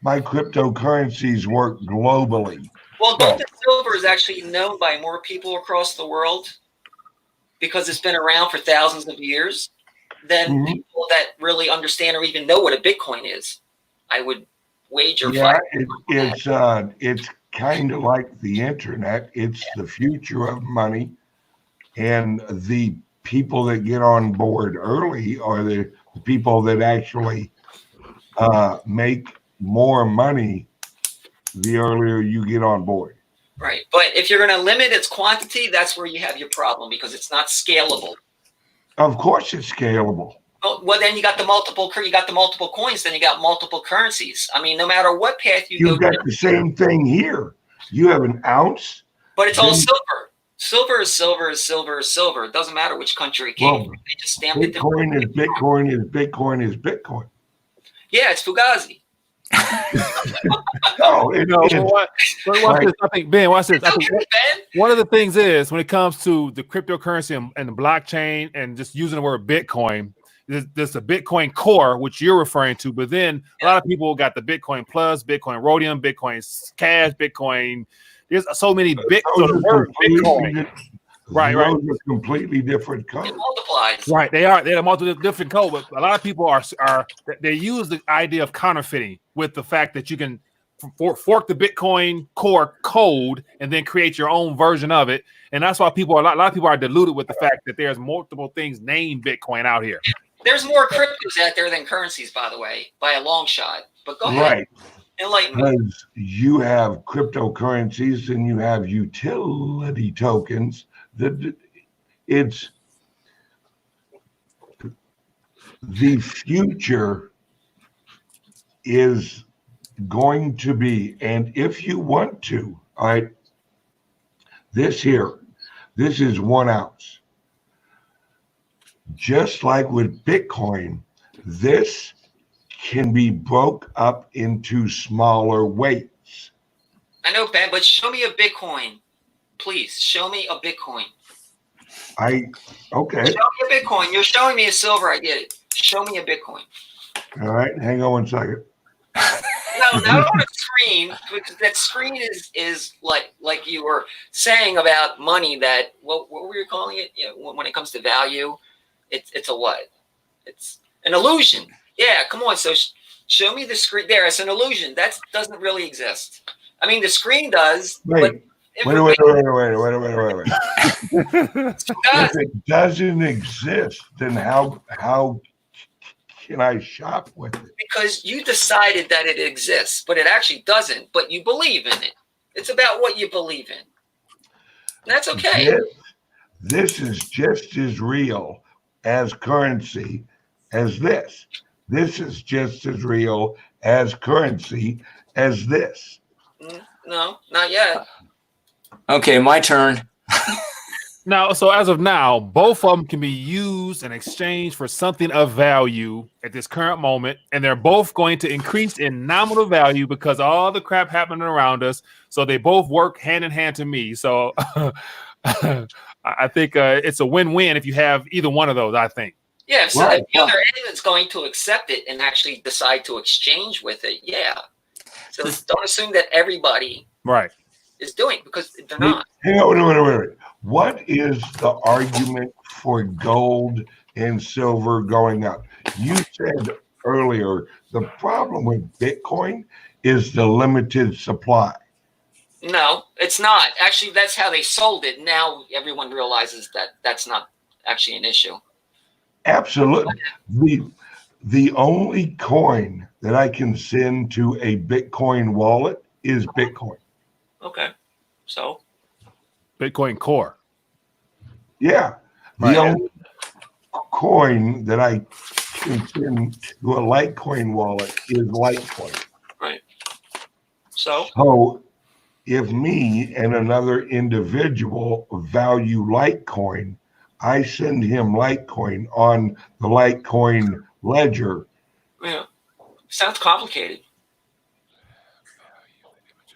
My cryptocurrencies work globally. Well, gold and silver is actually known by more people across the world because it's been around for thousands of years than people that really understand or even know what a Bitcoin is. I would wager. Yeah, it's kind of like the internet. It's the future of money, and the people that get on board early are the people that actually make more money the earlier you get on board. Right. But if you're going to limit its quantity, that's where you have your problem, because it's not scalable. Of course it's scalable. Well, then you got the multiple coins, then you got multiple currencies. I mean, no matter what path You've got the same thing here. You have an ounce. But it's all silver. Silver is silver is silver is silver. It doesn't matter which country it came from. They just stamped it. Bitcoin is Bitcoin is Bitcoin is Bitcoin. Yeah, it's Fugazi. No, watch this. I think, Ben, watch this. I think one of the things is, when it comes to the cryptocurrency and the blockchain and just using the word Bitcoin, there's a Bitcoin core, which you're referring to, but then a lot of people got the Bitcoin Plus, Bitcoin Rhodium, Bitcoin Cash, Bitcoin. There's so many Bitcoin. Right. Those are completely different codes. It multiplies. Right, they're a multiple different code, but a lot of people they use the idea of counterfeiting with the fact that you can fork the Bitcoin core code and then create your own version of it, and that's why a lot of people are deluded with the fact that there's multiple things named Bitcoin out here. There's more cryptos out there than currencies, by the way, by a long shot. But go ahead. Right. Enlighten me. Because you have cryptocurrencies and you have utility tokens. It's the future is going to be, and if you want to, all right, this is 1 ounce. Just like with Bitcoin, this can be broke up into smaller weights. I know, Ben, but show me a Bitcoin. Please, show me a Bitcoin. Okay. Show me a Bitcoin. You're showing me a silver. I get it. Show me a Bitcoin. All right. Hang on 1 second. No, not on a screen, because that screen is like you were saying about money. That what were you calling it? You know, when it comes to value, it's a what? It's an illusion. Yeah, come on. So show me the screen. There, it's an illusion. That doesn't really exist. I mean, the screen does. Wait. If it doesn't exist, then how can I shop with it? Because you decided that it exists, but it actually doesn't. But you believe in it. It's about what you believe in. That's okay. This is just as real as currency as this. This is just as real as currency as this. No, not yet. Okay, my turn. Now, so as of now, both of them can be used and exchanged for something of value at this current moment, and they're both going to increase in nominal value because all the crap happening around us. So they both work hand in hand to me. So I think it's a win-win if you have either one of those, I think. Yeah, so if the other end is going to accept it and actually decide to exchange with it, yeah. So don't assume that everybody is doing it, because they're not. Hang on, wait. What is the argument for gold and silver going up? You said earlier the problem with Bitcoin is the limited supply. No, it's not. Actually, that's how they sold it. Now everyone realizes that that's not actually an issue. Absolutely. The only coin that I can send to a Bitcoin wallet is Bitcoin. Okay. So Bitcoin Core. Yeah. Right. The only coin that I can send to a Litecoin wallet is Litecoin. right. So So if me and another individual value Litecoin, I send him Litecoin on the Litecoin ledger. yeah, sounds complicated.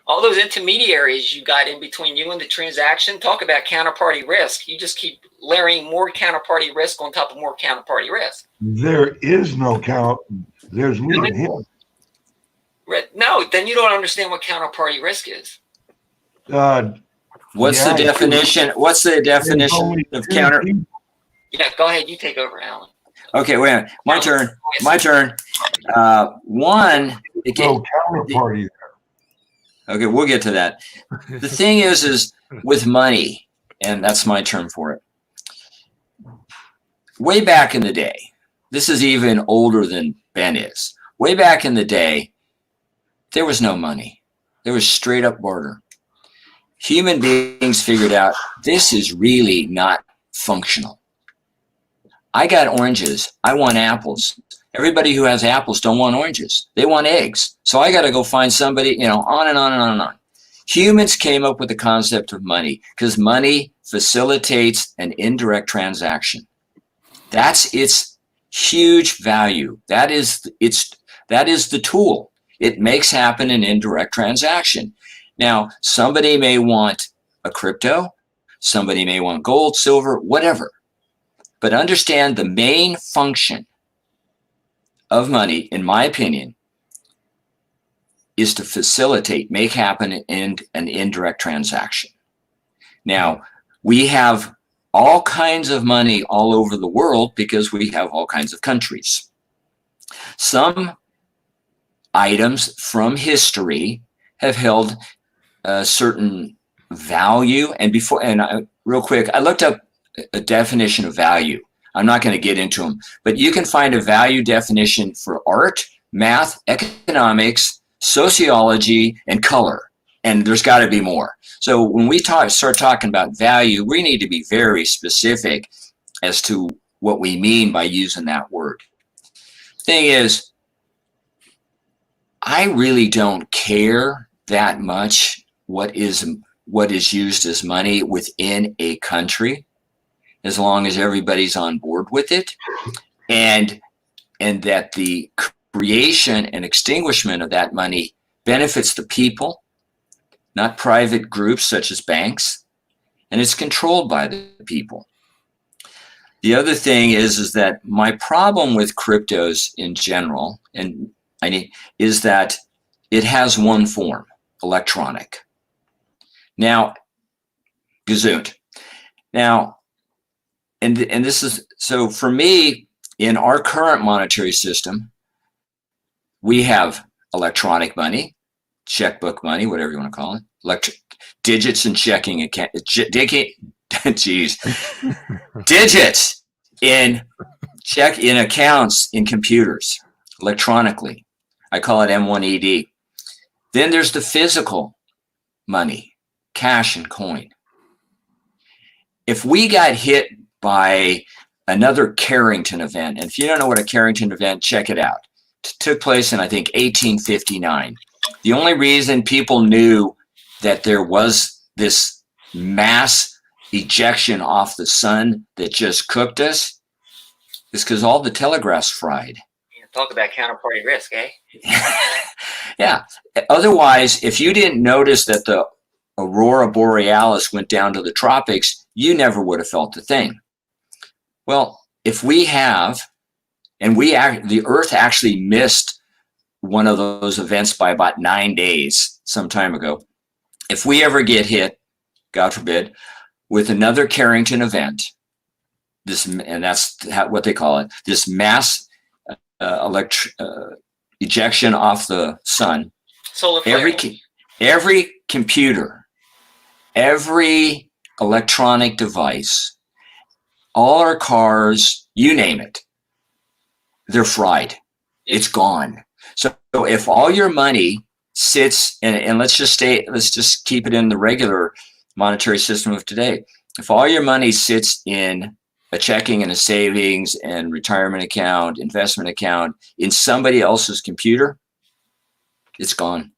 All those intermediaries you got in between you and the transaction, talk about counterparty risk. You just keep layering more counterparty risk on top of more counterparty risk. There is no count. There's me and him. No, then you don't understand what counterparty risk is. What's Yeah, the definition? What's the definition of counter? Yeah, go ahead. You take over, Alan. Okay, wait a minute. My turn. My turn. One. No counterparty there. Okay, we'll get to that. The thing is with money, and that's my term for it. Way back in the day, this is even older than Ben is. Way back in the day, there was no money. There was straight up barter. Human beings figured out this is really not functional. I got oranges. I want apples. Everybody who has apples don't want oranges. They want eggs. So I got to go find somebody, on and on and on and on. Humans came up with the concept of money because money facilitates an indirect transaction. That's its huge value. That is the tool. It makes happen an indirect transaction. Now, somebody may want a crypto. Somebody may want gold, silver, whatever. But understand the main function of money, in my opinion, is to facilitate, make happen an indirect transaction. Now, we have all kinds of money all over the world because we have all kinds of countries. Some items from history have held a certain value. And real quick, I looked up a definition of value. I'm not going to get into them, but you can find a value definition for art, math, economics, sociology, and color. And there's got to be more. So when we start talking about value, we need to be very specific as to what we mean by using that word. Thing is, I really don't care that much what is used as money within a country, as long as everybody's on board with it, and that the creation and extinguishment of that money benefits the people, not private groups such as banks, and it's controlled by the people. The other thing is that my problem with cryptos in general, is that it has one form, electronic. Now, gazoont. Now, and this is, so for me, in our current monetary system, we have electronic money, checkbook money, whatever you want to call it, digits in checking account, digits in accounts in computers, electronically. I call it M1ED. Then there's the physical money, cash and coin. If we got hit by another Carrington event, and if you don't know what a Carrington event, check it out. It took place in, I think, 1859. The only reason people knew that there was this mass ejection off the sun that just cooked us is because all the telegraphs fried. Talk about counterparty risk, eh? Yeah. Otherwise, if you didn't notice that the aurora borealis went down to the tropics, you never would have felt the thing. Well, if we have, and the Earth actually missed one of those events by about 9 days some time ago. If we ever get hit, God forbid, with another Carrington event, and that's what they call it, this mass ejection off the sun. Solar flare. Every computer, every electronic device, all our cars, you name it, they're fried. It's gone. So if all your money sits, and let's just keep it in the regular monetary system of today. If all your money sits in a checking and a savings and retirement account, investment account in somebody else's computer, it's gone.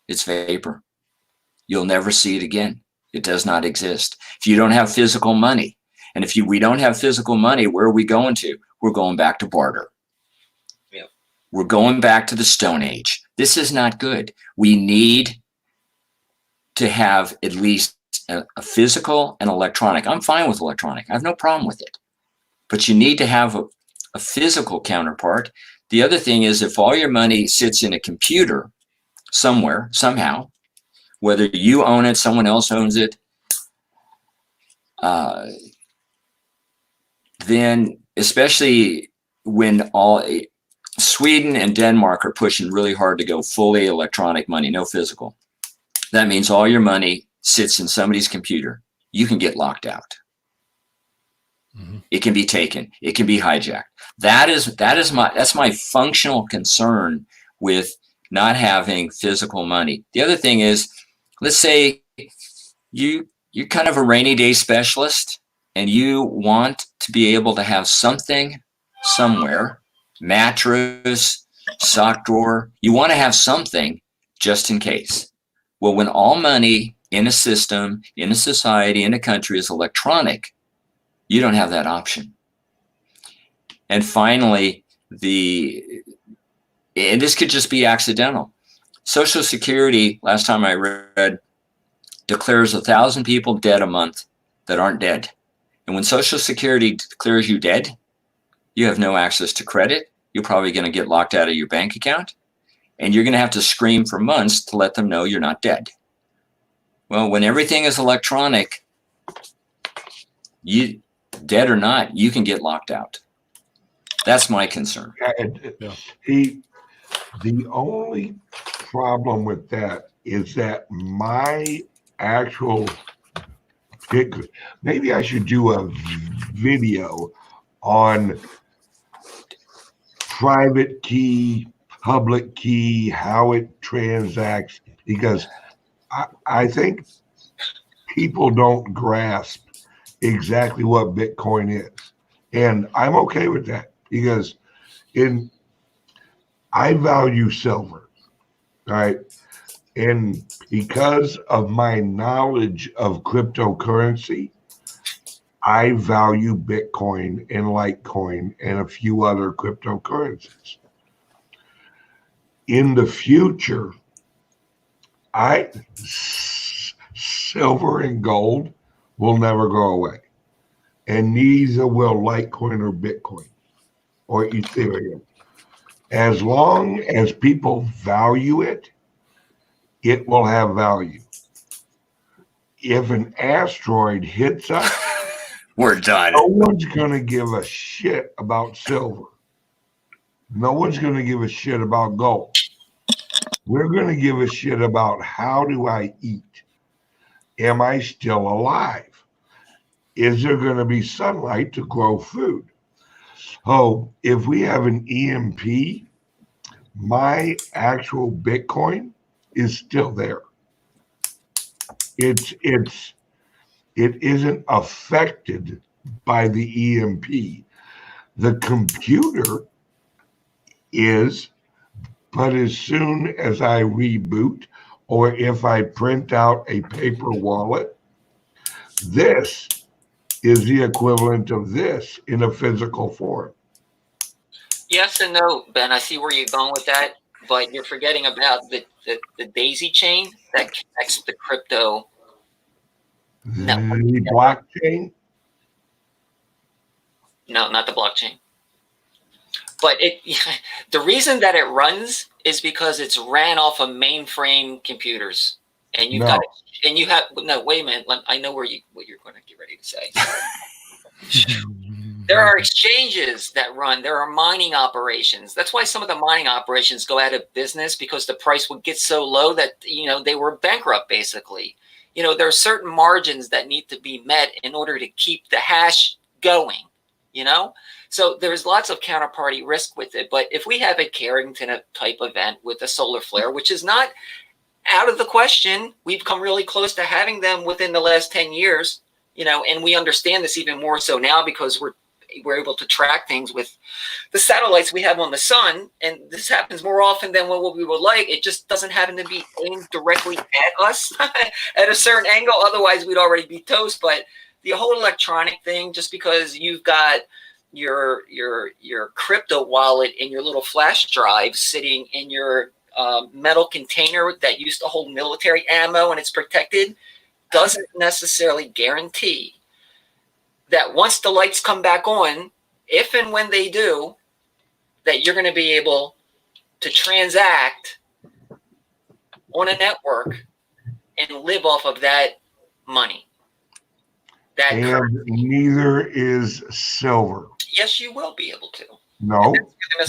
It's vapor. You'll never see it again. It does not exist. If you don't have physical money, and if we don't have physical money, where are we going to? We're going back to barter. Yeah. We're going back to the Stone Age. This is not good. We need to have at least a physical and electronic. I'm fine with electronic. I have no problem with it. But you need to have a physical counterpart. The other thing is, if all your money sits in a computer somewhere, somehow, whether you own it, someone else owns it, then especially when Sweden and Denmark are pushing really hard to go fully electronic money, no physical. That means all your money sits in somebody's computer. You can get locked out. Mm-hmm. It can be taken. It can be hijacked. That's my functional concern with not having physical money. The other thing is, let's say you're kind of a rainy day specialist and you want to be able to have something somewhere, mattress, sock drawer. You want to have something just in case. Well, when all money in a system, in a society, in a country is electronic, you don't have that option. And finally, and this could just be accidental. Social Security, last time I read, declares 1,000 people dead a month that aren't dead. And when Social Security declares you dead, you have no access to credit. You're probably going to get locked out of your bank account. And you're going to have to scream for months to let them know you're not dead. Well, when everything is electronic, you dead or not, you can get locked out. That's my concern. Yeah. The only problem with that is that my actual particular, maybe I should do a video on private key, public key, how it transacts, because I think people don't grasp exactly what Bitcoin is. And I'm okay with that because I value silver, right? And because of my knowledge of cryptocurrency, I value Bitcoin and Litecoin and a few other cryptocurrencies. In the future, silver and gold will never go away. And neither will Litecoin or Bitcoin or Ethereum. As long as people value it, it will have value. If an asteroid hits us, we're done. No one's going to give a shit about silver. No one's going to give a shit about gold. We're going to give a shit about how do I eat? Am I still alive? Is there going to be sunlight to grow food? So if we have an EMP, my actual Bitcoin is still there. It isn't affected by the EMP. The computer is, but as soon as I reboot or if I print out a paper wallet, this is the equivalent of this in a physical form. Yes and no, Ben. I see where you're going with that, but you're forgetting about the daisy chain that connects the crypto network. The blockchain? No, not the blockchain. But the reason that it runs is because it's ran off of mainframe computers, and you've got it, and you have no. Wait a minute, I know what you're going to get ready to say. There are exchanges that run. There are mining operations. That's why some of the mining operations go out of business, because the price would get so low that they were bankrupt basically. There are certain margins that need to be met in order to keep the hash going. So there's lots of counterparty risk with it. But if we have a Carrington type event with a solar flare, which is not out of the question. We've come really close to having them within the last 10 years, and we understand this even more so now because we're able to track things with the satellites we have on the sun, and this happens more often than what we would like. It just doesn't happen to be aimed directly at us at a certain angle. Otherwise, we'd already be toast. But the whole electronic thing, just because you've got your crypto wallet and your little flash drive sitting in your metal container that used to hold military ammo and it's protected, doesn't necessarily guarantee that once the lights come back on, if and when they do, that you're going to be able to transact on a network and live off of that money. And neither is silver. Yes, you will be able to. No.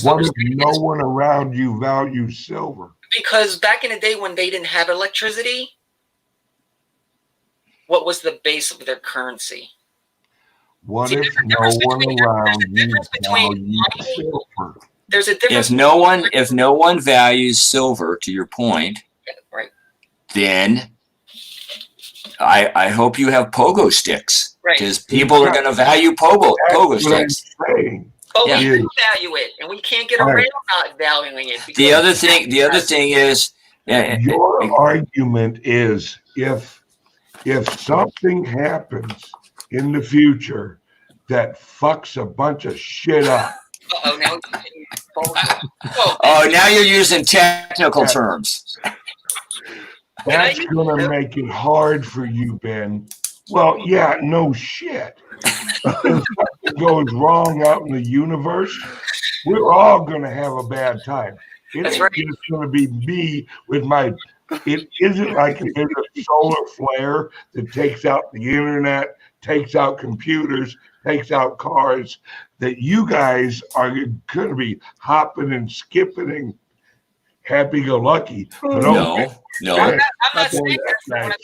What if no one around you values silver? Because back in the day when they didn't have electricity, what was the base of their currency? What if no one around you values silver? There's a difference. If no one values silver, to your point, right, then I hope you have pogo sticks, because people are going to value pogo sticks. But we do value it, and we can't get around not valuing it. The other thing is, your argument is if something happens in the future that fucks a bunch of shit up. Now you're using technical terms. That's going to make it hard for you, Ben. Well, yeah, no shit. If something goes wrong out in the universe, we're all going to have a bad time. It's going to be me with my... It isn't like if there's a solar flare that takes out the internet, takes out computers, takes out cars, that you guys are going to be hopping and skipping and happy-go-lucky. No. I'm not saying that.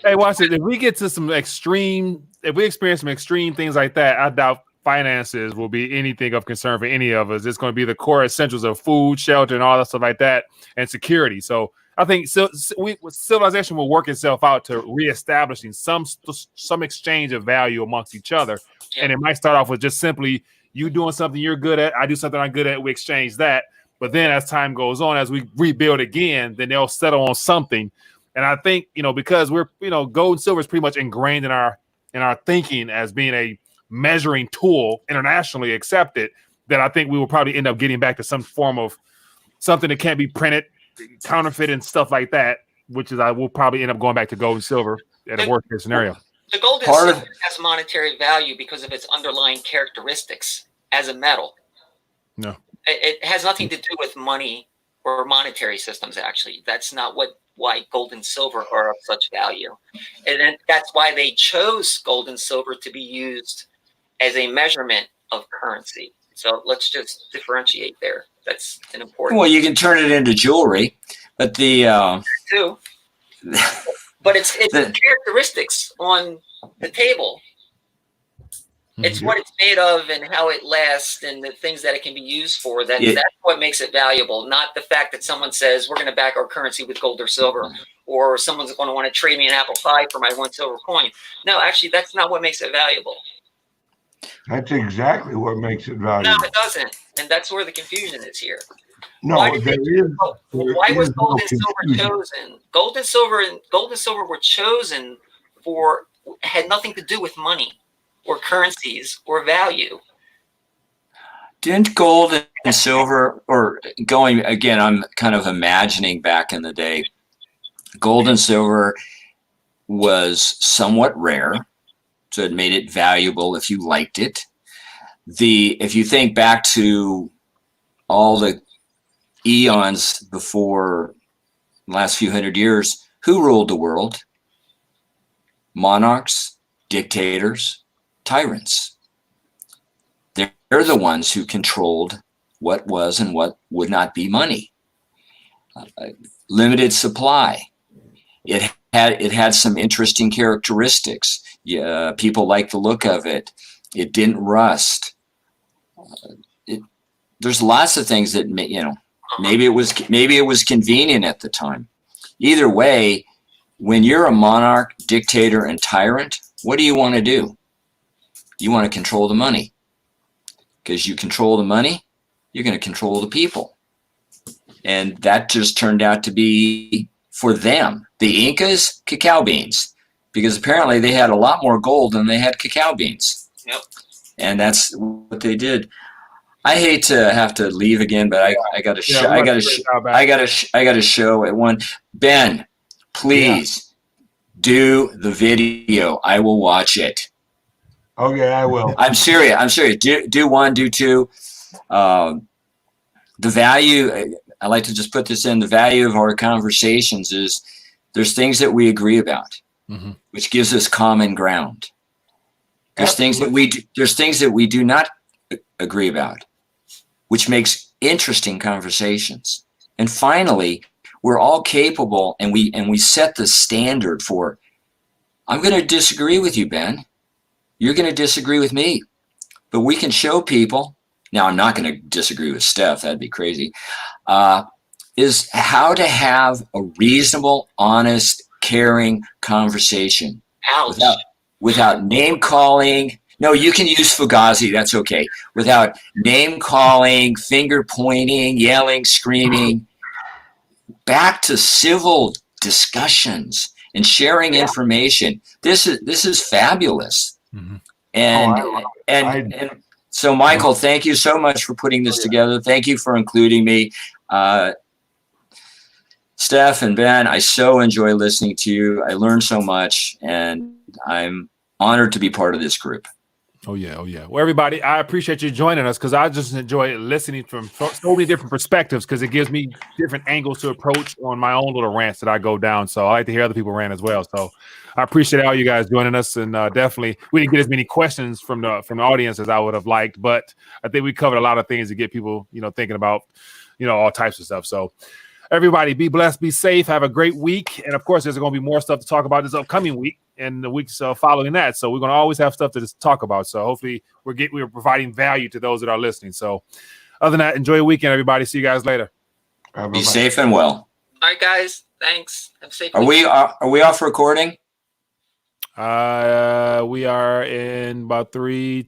Hey, watch it. If we get to if we experience some extreme things like that, I doubt finances will be anything of concern for any of us. It's going to be the core essentials of food, shelter, and all that stuff like that, and security. So I think civilization will work itself out to reestablishing some exchange of value amongst each other. Yeah. And it might start off with just simply you doing something you're good at, I do something I'm good at, we exchange that. But then as time goes on, as we rebuild again, then they'll settle on something. And I think, because we're, gold and silver is pretty much ingrained in our thinking as being a measuring tool, internationally accepted, that I think we will probably end up getting back to some form of something that can't be printed, counterfeit and stuff like that, which is I will probably end up going back to gold and silver in a worst case scenario. The gold and silver has monetary value because of its underlying characteristics as a metal. No. It has nothing to do with money or monetary systems, actually. That's not why gold and silver are of such value. And that's why they chose gold and silver to be used as a measurement of currency. So let's just differentiate there. That's an important. Well, you can turn it into jewelry, but too. But it's the characteristics on the table. It's what it's made of and how it lasts and the things that it can be used for. That's what makes it valuable, not the fact that someone says we're going to back our currency with gold or silver, or someone's going to want to trade me an apple pie for my one silver coin. No, actually, that's not what makes it valuable. That's exactly what makes it valuable. No, it doesn't. And that's where the confusion is here. No, why was gold and silver chosen? Gold and silver were chosen had nothing to do with money or currencies or value. Didn't gold and silver, or going again, I'm kind of imagining back in the day, gold and silver was somewhat rare, so it made it valuable if you liked it. If you think back to all the eons before the last few hundred years, who ruled the world? Monarchs, dictators, tyrants. They're the ones who controlled what was and what would not be money. Limited supply. It had some interesting characteristics. People liked the look of it. It didn't rust. There's lots of things that maybe it was convenient at the time. Either way, when you're a monarch, dictator, and tyrant, what do you want to do? You want to control the money. Because you control the money, you're going to control the people. And that just turned out to be, for them, the Incas, cacao beans. Because apparently they had a lot more gold than they had cacao beans. Yep. And that's what they did. I hate to have to leave again, but I got to show. I got to show at one. Ben, please do the video. I will watch it. Okay, I will. I'm serious. I'm serious. Do one, do two. The value. I like to just put this in. The value of our conversations is there's things that we agree about, which gives us common ground. There's things that we do not agree about, which makes interesting conversations. And finally, we're all capable, and we set the standard for, I'm going to disagree with you, Ben. You're going to disagree with me. But we can show people, now I'm not going to disagree with Steph, that'd be crazy, is how to have a reasonable, honest, caring conversation. Ouch. Without name calling. No, you can use Fugazi. That's okay. Without name calling, finger pointing, yelling, screaming. Back to civil discussions and sharing information. This is fabulous. And so, Michael, thank you so much for putting this together. Thank you for including me. Steph and Ben, I so enjoy listening to you. I learned so much, and I'm honored to be part of this group. Oh yeah. Well, everybody, I appreciate you joining us because I just enjoy listening from so many different perspectives because it gives me different angles to approach on my own little rants that I go down. So I like to hear other people rant as well. So I appreciate all you guys joining us, and definitely we didn't get as many questions from the audience as I would have liked, but I think we covered a lot of things to get people, thinking about, all types of stuff. So everybody, be blessed, be safe, have a great week, and of course, there's going to be more stuff to talk about this upcoming week and the weeks following that. So we're going to always have stuff to just talk about. So hopefully we're providing value to those that are listening. So other than that, enjoy your weekend, everybody. See you guys later. Be safe and well. All right, guys. Thanks. Have a safe Are we off recording? We are in about 3,